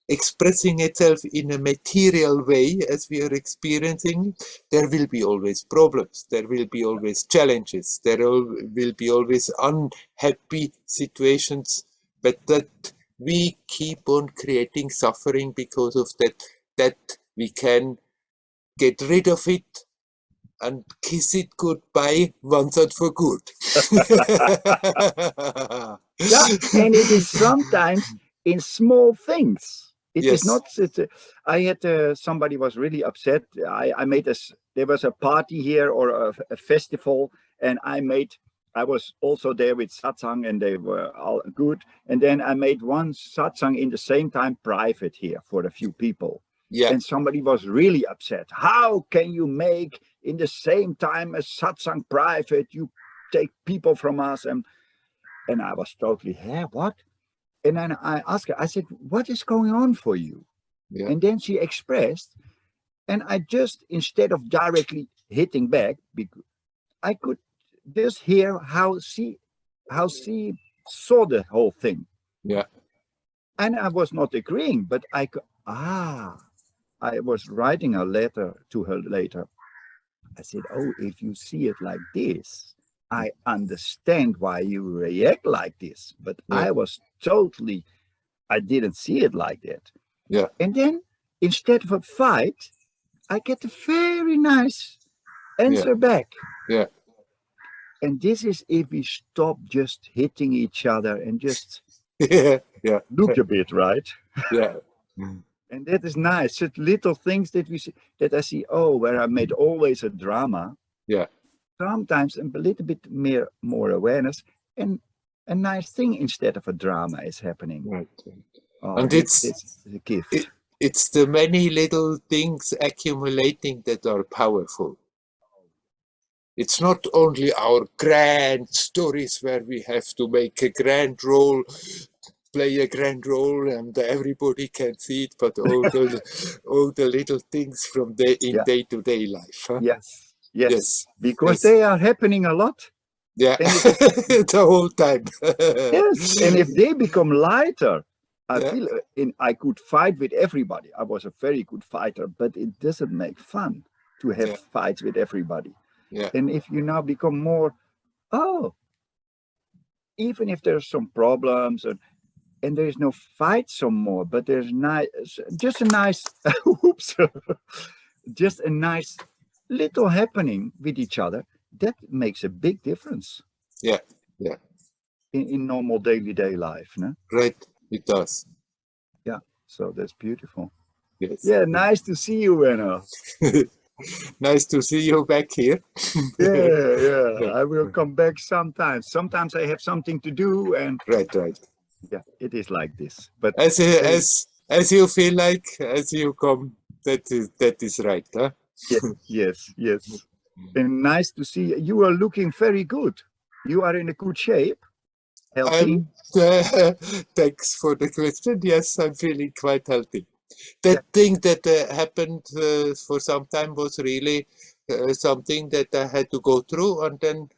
expressing itself in a material way as we are experiencing, there will be always problems, there will be always challenges, there will be always unhappy situations, but that we keep on creating suffering because of that we can get rid of it and kiss it goodbye once and for good. Yeah, and it is sometimes in small things. It is not. I had somebody was really upset. I made there was a party here or a festival, and I made I was also there with Satsang, and they were all good. And then I made one Satsang in the same time private here for a few people. Yeah. And somebody was really upset. How can you make in the same time a Satsang private? You take people from us. And I was totally, what? And then I asked her, I said, what is going on for you? Yeah. And then she expressed, and I just, instead of directly hitting back, I could just hear how she saw the whole thing. Yeah. And I was not agreeing, but I was writing a letter to her later. I said, oh, if you see it like this, I understand why you react like this, but Yeah. I didn't see it like that. Yeah. And then instead of a fight, I get a very nice answer back. Yeah. And this is if we stop just hitting each other and just Yeah. look a bit, right? Yeah. And that is nice. Such little things that I see, where I made always a drama. Yeah. Sometimes a little bit more awareness, and a nice thing instead of a drama is happening. Right. Oh, And this is a gift. It's the many little things accumulating that are powerful. It's not only our grand stories where we have to make a grand role, play a grand role, and everybody can see it, but all the little things from day-to-day life. Huh? Yes. Because they are happening a lot. Yeah, the whole time. Yes, and if they become lighter, I feel I could fight with everybody. I was a very good fighter, but it doesn't make fun to have fights with everybody. Yeah. And if you now become more, even if there's some problems and there is no fight some more, but there's just a nice, just a nice little happening with each other, that makes a big difference. Yeah. In normal day life, no? Right, it does. Yeah, so that's beautiful. Yes. Yeah, nice to see you, Werner. Nice to see you back here. Yeah. I will come back sometimes. Sometimes I have something to do, and right. Yeah, it is like this. But as you feel like, as you come, that is right, huh? Yes. And nice to see you. You are looking very good. You are in a good shape. Healthy. Thanks for the question. Yes, I'm feeling quite healthy. That thing that happened for some time was really something that I had to go through, and then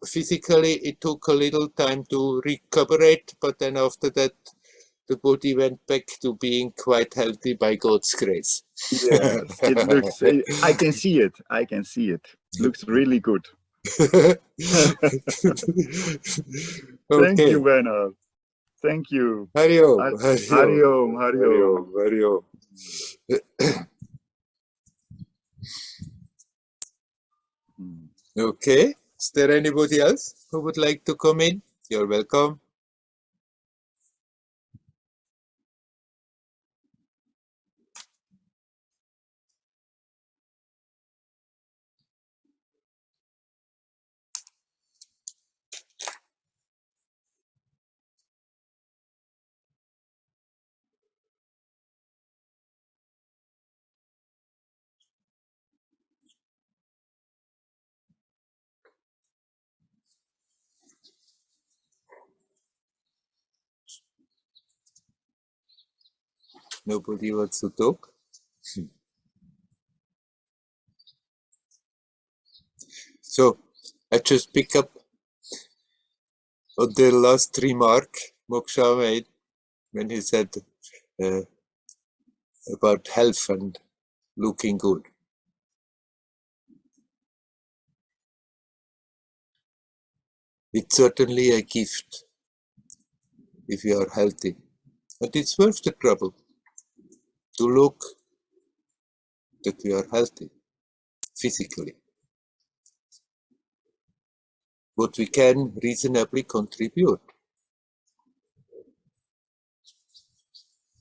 physically it took a little time to recuperate, but then after that the body went back to being quite healthy by God's grace. Yes, it looks, I can see it. Looks really good. Thank you, Werner. Thank you. Hari Om. Hari Om. Okay. Is there anybody else who would like to come in? You're welcome. Nobody wants to talk? So I just pick up on the last remark Moksha made when he said about health and looking good. It's certainly a gift if you are healthy, but it's worth the trouble to look that we are healthy physically. What we can reasonably contribute.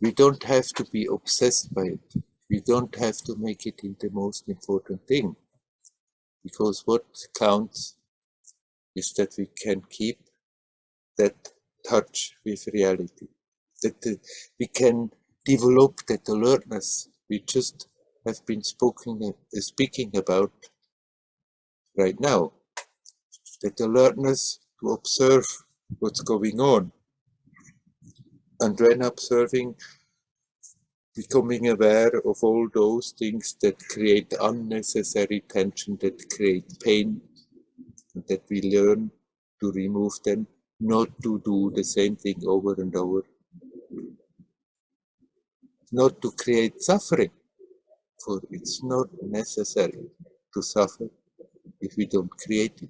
We don't have to be obsessed by it. We don't have to make it the most important thing. Because what counts is that we can keep that touch with reality, that we can develop that alertness we just have been speaking about right now, that alertness to observe what's going on, and when observing, becoming aware of all those things that create unnecessary tension, that create pain, and that we learn to remove them, not to do the same thing over and over, not to create suffering, for it's not necessary to suffer if we don't create it.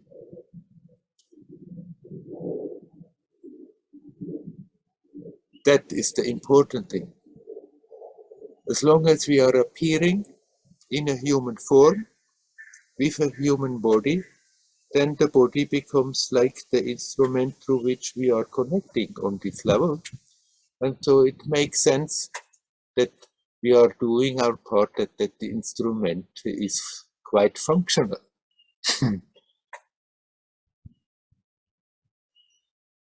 That is the important thing. As long as we are appearing in a human form, with a human body, then the body becomes like the instrument through which we are connecting on this level. And so it makes sense that we are doing our part, that the instrument is quite functional.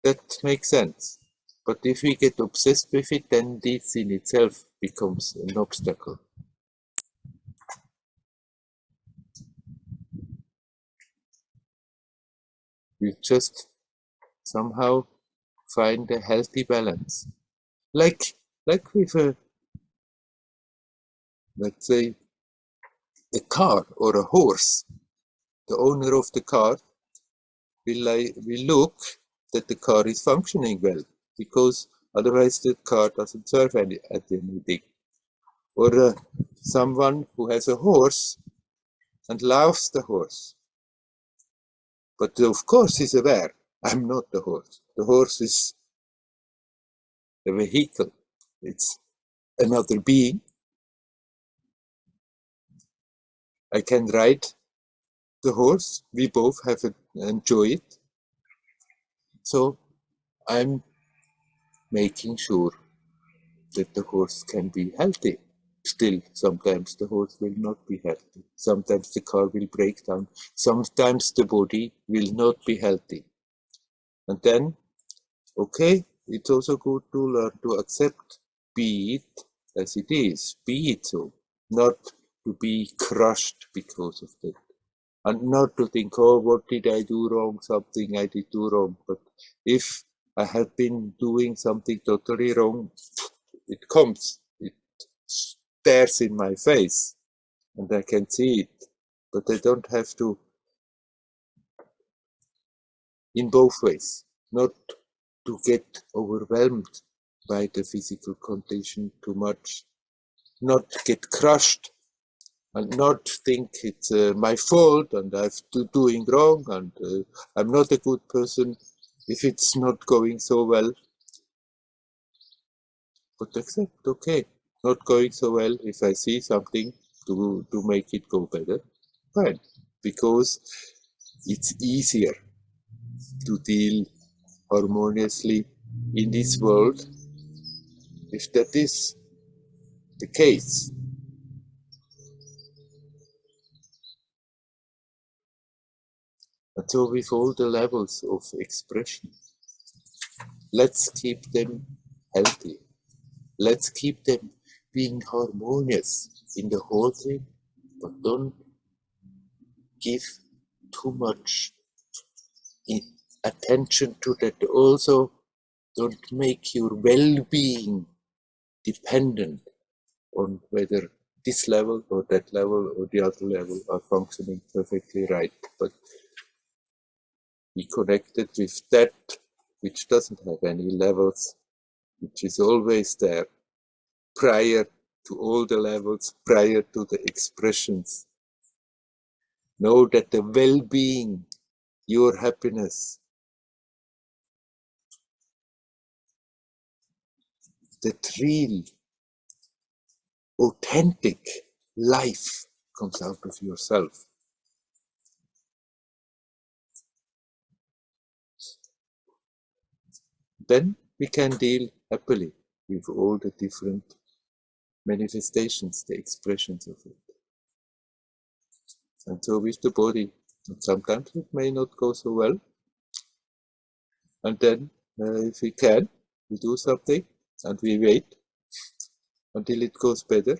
That makes sense. But if we get obsessed with it, then this in itself becomes an obstacle. We just somehow find a healthy balance. Like with a, let's say, a car or a horse. The owner of the car will look that the car is functioning well, because otherwise the car doesn't serve anything. Or someone who has a horse and loves the horse, but of course he's aware, I'm not the horse. The horse is a vehicle. It's another being. I can ride the horse. We both have enjoy it. So I'm making sure that the horse can be healthy. Still, sometimes the horse will not be healthy. Sometimes the car will break down. Sometimes the body will not be healthy. And then, okay, it's also good to learn to accept, be it as it is, be it so, not to be crushed because of that. And not to think, oh, what did I do wrong? Something I did do wrong. But if I have been doing something totally wrong, it comes, it stares in my face, and I can see it. But I don't have to, in both ways, not to get overwhelmed by the physical condition too much, not get crushed, and not think it's my fault and I've doing wrong and I'm not a good person if it's not going so well. But accept, okay, not going so well. If I see something to make it go better, fine, because it's easier to deal harmoniously in this world if that is the case. And so with all the levels of expression, let's keep them healthy. Let's keep them being harmonious in the whole thing, but don't give too much attention to that. Also, don't make your well-being dependent on whether this level or that level or the other level are functioning perfectly right. But be connected with that which doesn't have any levels, which is always there, prior to all the levels, prior to the expressions. Know that the well-being, your happiness, that real, authentic life comes out of yourself. Then we can deal happily with all the different manifestations, the expressions of it. And so with the body, sometimes it may not go so well, And then if we can, we do something and we wait until it goes better.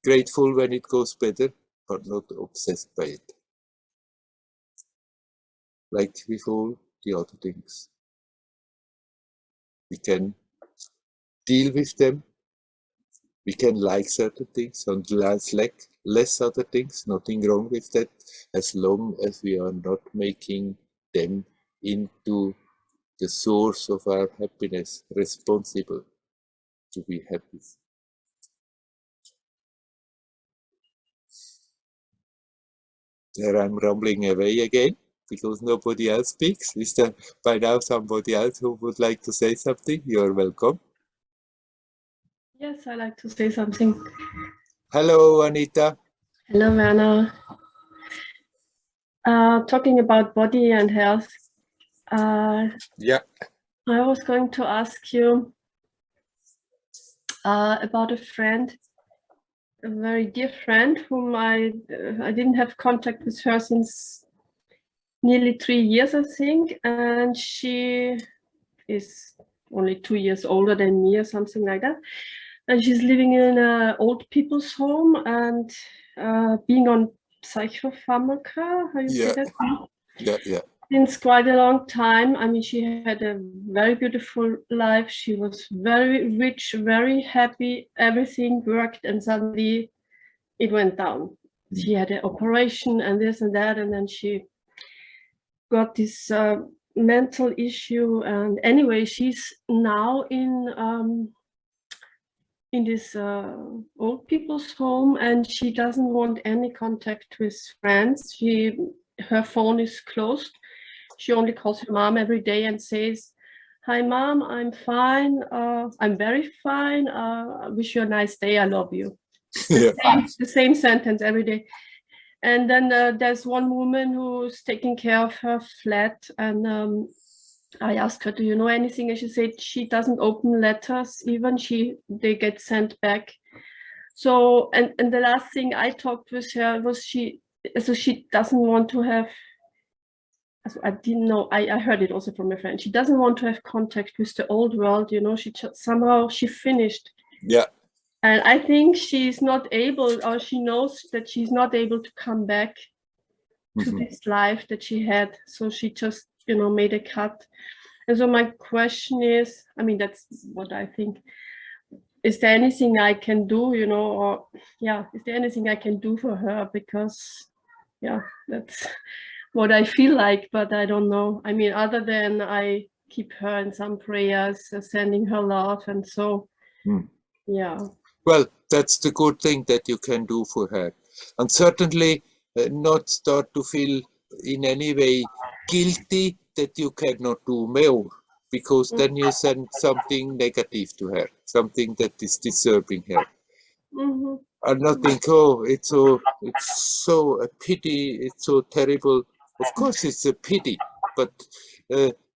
Grateful when it goes better, but not obsessed by it. Like with all the other things. We can deal with them. We can like certain things and like less other things. Nothing wrong with that, as long as we are not making them into the source of our happiness, responsible to be happy. There I'm rambling away again because nobody else speaks. Is there by now somebody else who would like to say something? You're welcome. Yes, I like to say something. Hello, Anita. Hello, Werner. Talking about body and health. Yeah. I was going to ask you about a friend, a very dear friend whom I didn't have contact with her since nearly 3 years, I think, and she is only 2 years older than me or something like that. And she's living in an old people's home and being on psychopharmaca, how you say that? Yeah. Since quite a long time. I mean, she had a very beautiful life. She was very rich, very happy. Everything worked, and suddenly it went down. She had an operation and this and that, and then she got this mental issue. And anyway, she's now in this old people's home, and she doesn't want any contact with friends. Her phone is closed. She only calls her mom every day and says, "Hi, Mom, I'm fine. I'm very fine. I wish you a nice day. I love you." The same sentence every day. And then there's one woman who's taking care of her flat, and I asked her, "Do you know anything?" And she said she doesn't open letters, even they get sent back. So, and the last thing I talked with her was she doesn't want to have, I didn't know, I heard it also from a friend, she doesn't want to have contact with the old world, she just somehow, she finished. Yeah. And I think she's not able, or she knows that she's not able to come back to this life that she had. So she just, made a cut. And so my question is, I mean, that's what I think. Is there anything I can do, is there anything I can do for her? Because, that's what I feel like, but I don't know. I mean, other than I keep her in some prayers, sending her love, and so, yeah. Well, that's the good thing that you can do for her. And certainly not start to feel in any way guilty that you cannot do more, because then you send something negative to her, something that is disturbing her. And not think, oh, it's so a pity, it's so terrible. Of course it's a pity, but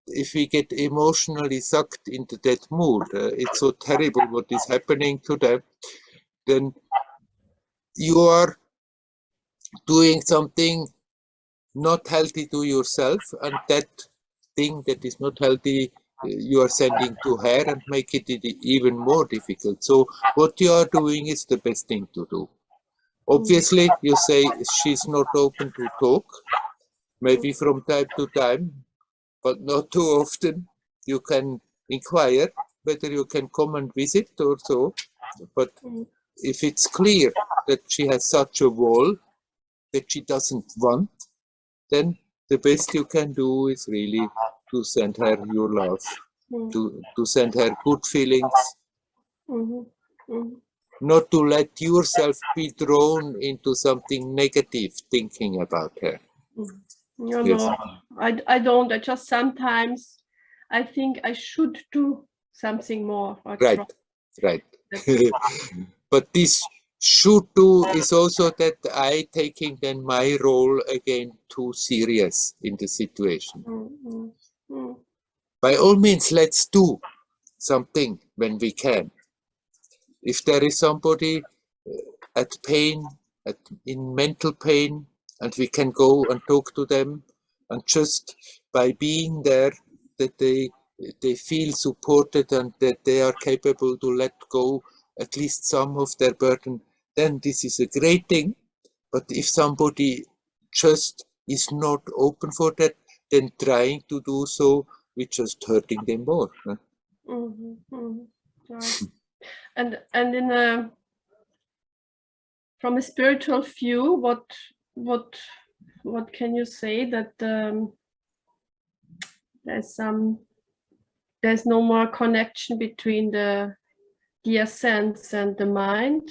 if we get emotionally sucked into that mood, it's so terrible what is happening to them, then you are doing something not healthy to yourself, and that thing that is not healthy you are sending to her and make it even more difficult. So what you are doing is the best thing to do. Obviously, you say she's not open to talk, maybe from time to time, but not too often. You can inquire whether you can come and visit or so, but if it's clear that she has such a wall that she doesn't want, then the best you can do is really to send her your love, to send her good feelings, not to let yourself be drawn into something negative thinking about her. No, I don't. I just sometimes I think I should do something more. Right. But this should do is also that I taking then my role again too serious in the situation. By all means, let's do something when we can. If there is somebody at pain, in mental pain, and we can go and talk to them and just by being there, that they feel supported and that they are capable to let go at least some of their burden, then this is a great thing. But if somebody just is not open for that, then trying to do so, we're just hurting them more. Huh? Right. And in from a spiritual view, what can you say that there's no more connection between the essence and the mind?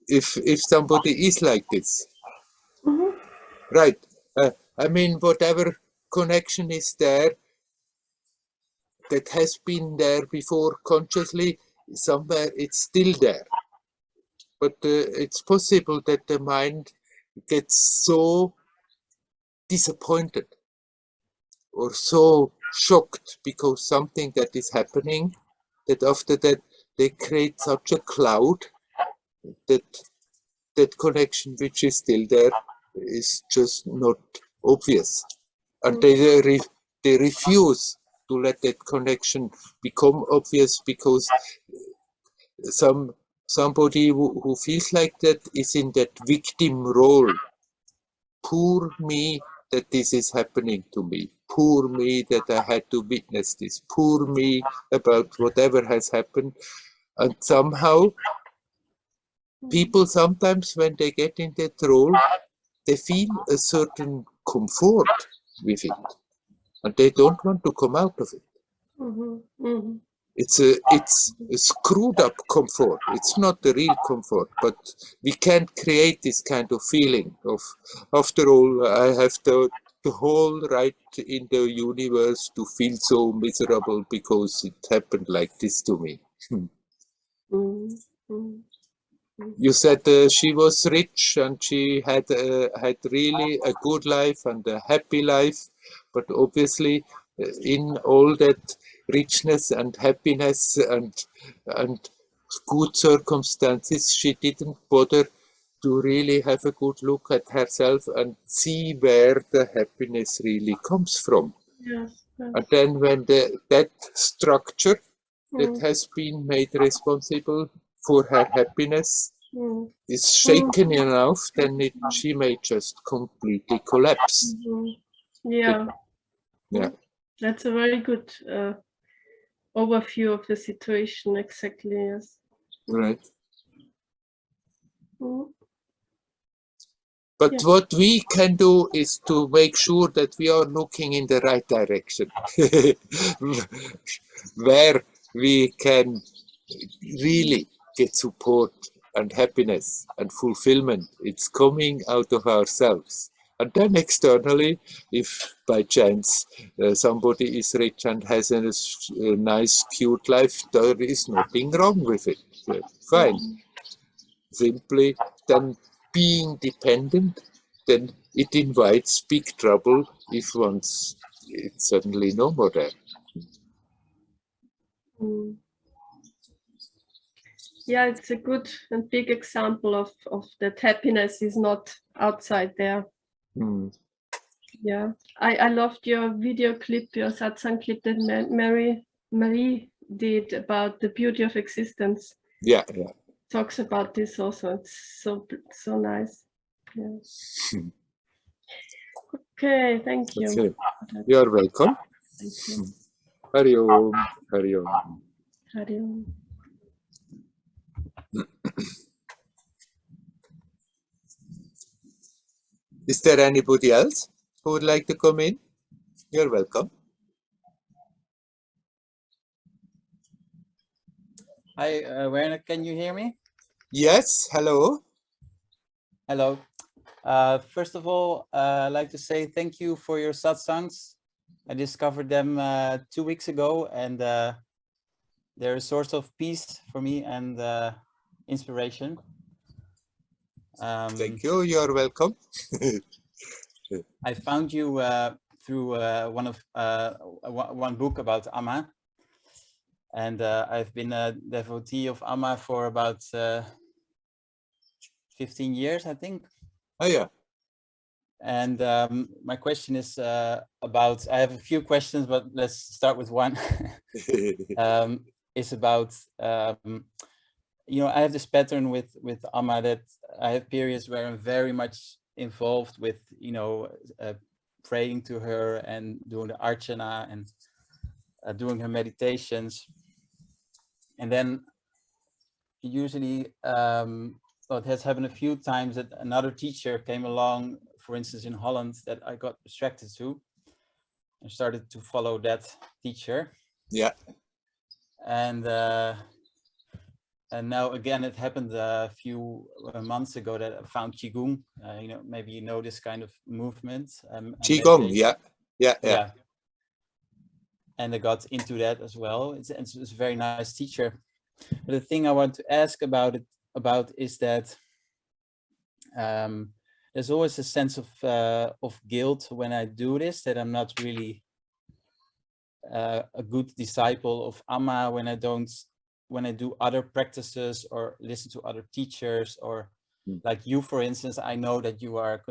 If somebody is like this, right? I mean, whatever connection is there that has been there before consciously, somewhere it's still there. But it's possible that the mind gets so disappointed or so shocked because something that is happening, that after that they create such a cloud that that connection which is still there is just not obvious, and they refuse to let that connection become obvious, because somebody who feels like that is in that victim role. Poor me that this is happening to me. Poor me that I had to witness this. Poor me about whatever has happened. And somehow people sometimes, when they get in that role, they feel a certain comfort with it, and they don't want to come out of it. It's a screwed up comfort. It's not the real comfort, but we can't create this kind of feeling of, after all, I have the whole right in the universe to feel so miserable because it happened like this to me. You said she was rich and she had really a good life and a happy life, but obviously in all that richness and happiness and good circumstances, she didn't bother to really have a good look at herself and see where the happiness really comes from. Yes. And then when that structure that has been made responsible for her happiness is shaken enough, then she may just completely collapse. Yeah. Yeah. That's a very good overview of the situation. Exactly. Yes. Right. But what we can do is to make sure that we are looking in the right direction, where we can really get support and happiness and fulfillment. It's coming out of ourselves. And then externally, if by chance somebody is rich and has a nice, cute life, there is nothing wrong with it. Fine. Simply then being dependent, then it invites big trouble if once it's suddenly no more there. Yeah, it's a good and big example of that happiness is not outside there. Yeah, I loved your video clip, your Satsang clip that Marie did about the beauty of existence. Yeah. Talks about this also. It's so nice. Yeah. Okay, thank you. Okay. You are welcome. Thank you. Hari Om. Hari Om. Hari Om. Is there anybody else who would like to come in? You're welcome. Hi, Werner, can you hear me? Yes, hello. Hello. First of all, I'd like to say thank you for your satsangs. I discovered them 2 weeks ago, and they're a source of peace for me and inspiration. Thank you. You're welcome. I found you through one book about Amma, and I've been a devotee of Amma for about 15 years, I think. Oh yeah. And my question is about, I have a few questions, but let's start with one. It's about, you know, I have this pattern with Amma that I have periods where I'm very much involved with, you know, praying to her and doing the archana and doing her meditations. And then usually, well, it has happened a few times that another teacher came along, for instance, in Holland, that I got distracted to and started to follow that teacher. Yeah. And now again, it happened a few months ago that I found Qigong. You know, maybe you know this kind of movement. Qigong, yeah. And I got into that as well. It's a very nice teacher. But the thing I want to ask about is that there's always a sense of guilt when I do this, that I'm not really a good disciple of Amma when I do other practices or listen to other teachers, or like you, for instance. I know that you are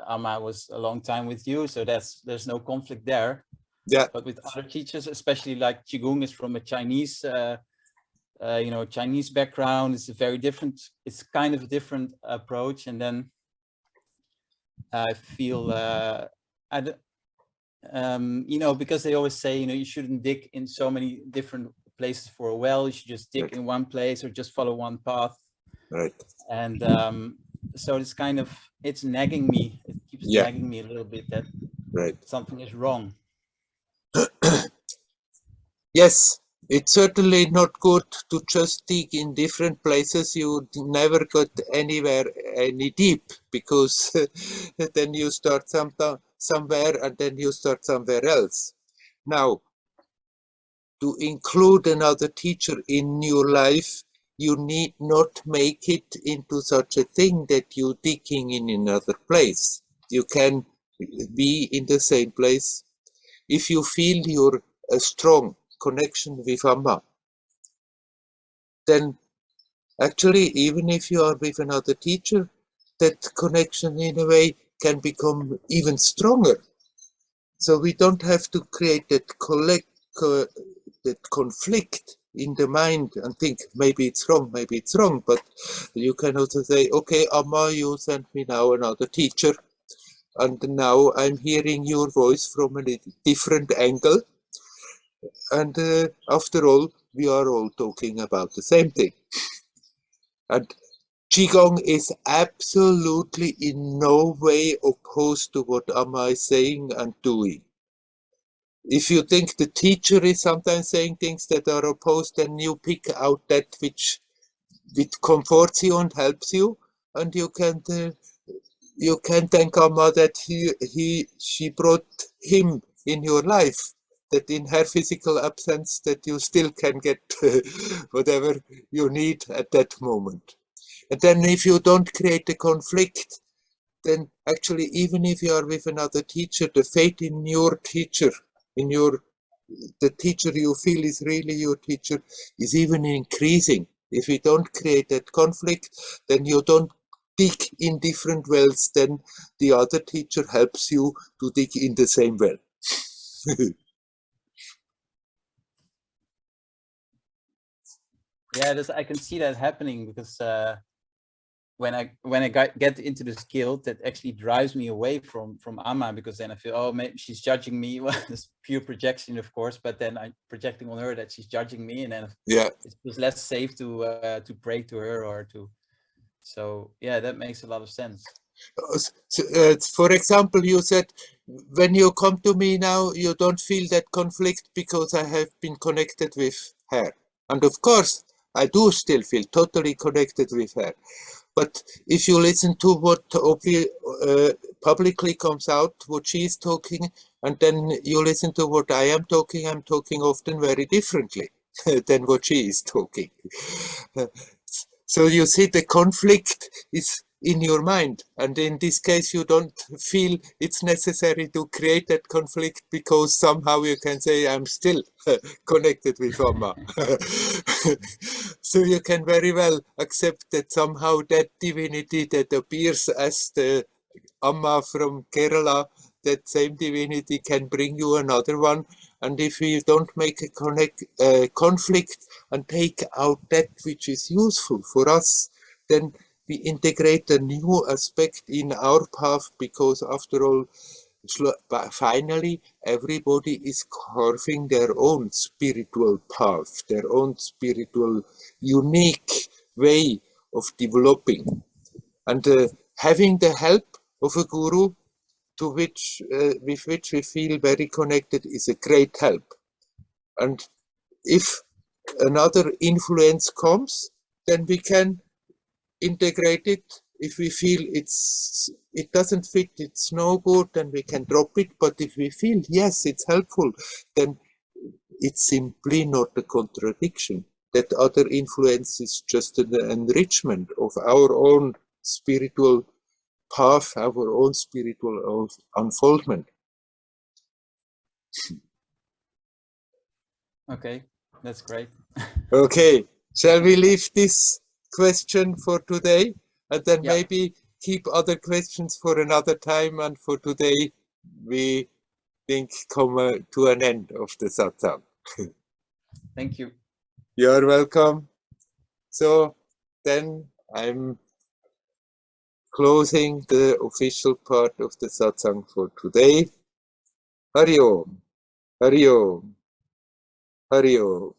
Amma was a long time with you, so there's no conflict there. Yeah. But with other teachers, especially like Qigong is from a Chinese, you know, Chinese background, it's a very different. It's kind of a different approach, and then I feel you know, because they always say, you know, you shouldn't dig in so many different places for a well. You should just dig in one place or just follow one path. Right. And so it's kind of, it's nagging me. It keeps nagging me a little bit that something is wrong. Yes, it's certainly not good to just dig in different places. You never got anywhere any deep, because then you start somewhere and then you start somewhere else. Now, to include another teacher in your life, you need not make it into such a thing that you're digging in another place. You can be in the same place. If you feel you're a strong connection with Amma, then actually, even if you are with another teacher, that connection in a way can become even stronger. So we don't have to create that conflict in the mind and think maybe it's wrong, but you can also say, okay, Amma, you sent me now another teacher, and now I'm hearing your voice from a different angle. And after all, we are all talking about the same thing. And Qigong is absolutely in no way opposed to what Amma is saying and doing. If you think the teacher is sometimes saying things that are opposed, then you pick out that which comforts you and helps you, and you can thank Amma that she brought him in your life, that in her physical absence that you still can get whatever you need at that moment. And then if you don't create a conflict, then actually, even if you are with another teacher, the faith in your teacher, the teacher you feel is really your teacher, is even increasing. If you don't create that conflict, then you don't dig in different wells, then the other teacher helps you to dig in the same well. Yeah, I can see that happening, because when I get into this guilt, that actually drives me away from Amma, because then I feel, oh, maybe she's judging me. Well, it's pure projection, of course, but then I'm projecting on her that she's judging me, and then it was less safe to pray to her or to. So yeah, that makes a lot of sense. For example, you said, when you come to me now, you don't feel that conflict because I have been connected with her. And of course, I do still feel totally connected with her. But if you listen to what publicly comes out, what she is talking, and then you listen to what I'm talking often very differently than what she is talking. So you see, the conflict is in your mind, and in this case you don't feel it's necessary to create that conflict, because somehow you can say, I'm still connected with Amma. So you can very well accept that somehow that divinity that appears as the Amma from Kerala, that same divinity can bring you another one. And if we don't make a conflict and take out that which is useful for us, then we integrate a new aspect in our path, because after all, finally, everybody is carving their own spiritual path, their own spiritual unique way of developing. And having the help of a guru with which we feel very connected is a great help. And if another influence comes, then we can integrate it. If we feel it doesn't fit, it's no good, then we can drop it. But if we feel, yes, it's helpful, then it's simply not a contradiction. That other influence is just an enrichment of our own spiritual path, our own spiritual unfoldment. Okay, that's great. Okay, shall we leave this question for today, and then maybe keep other questions for another time? And for today, we think come to an end of the satsang. Thank you. You're welcome. So then I'm closing the official part of the satsang for today. Hari Om, Hari Om, Hari Om.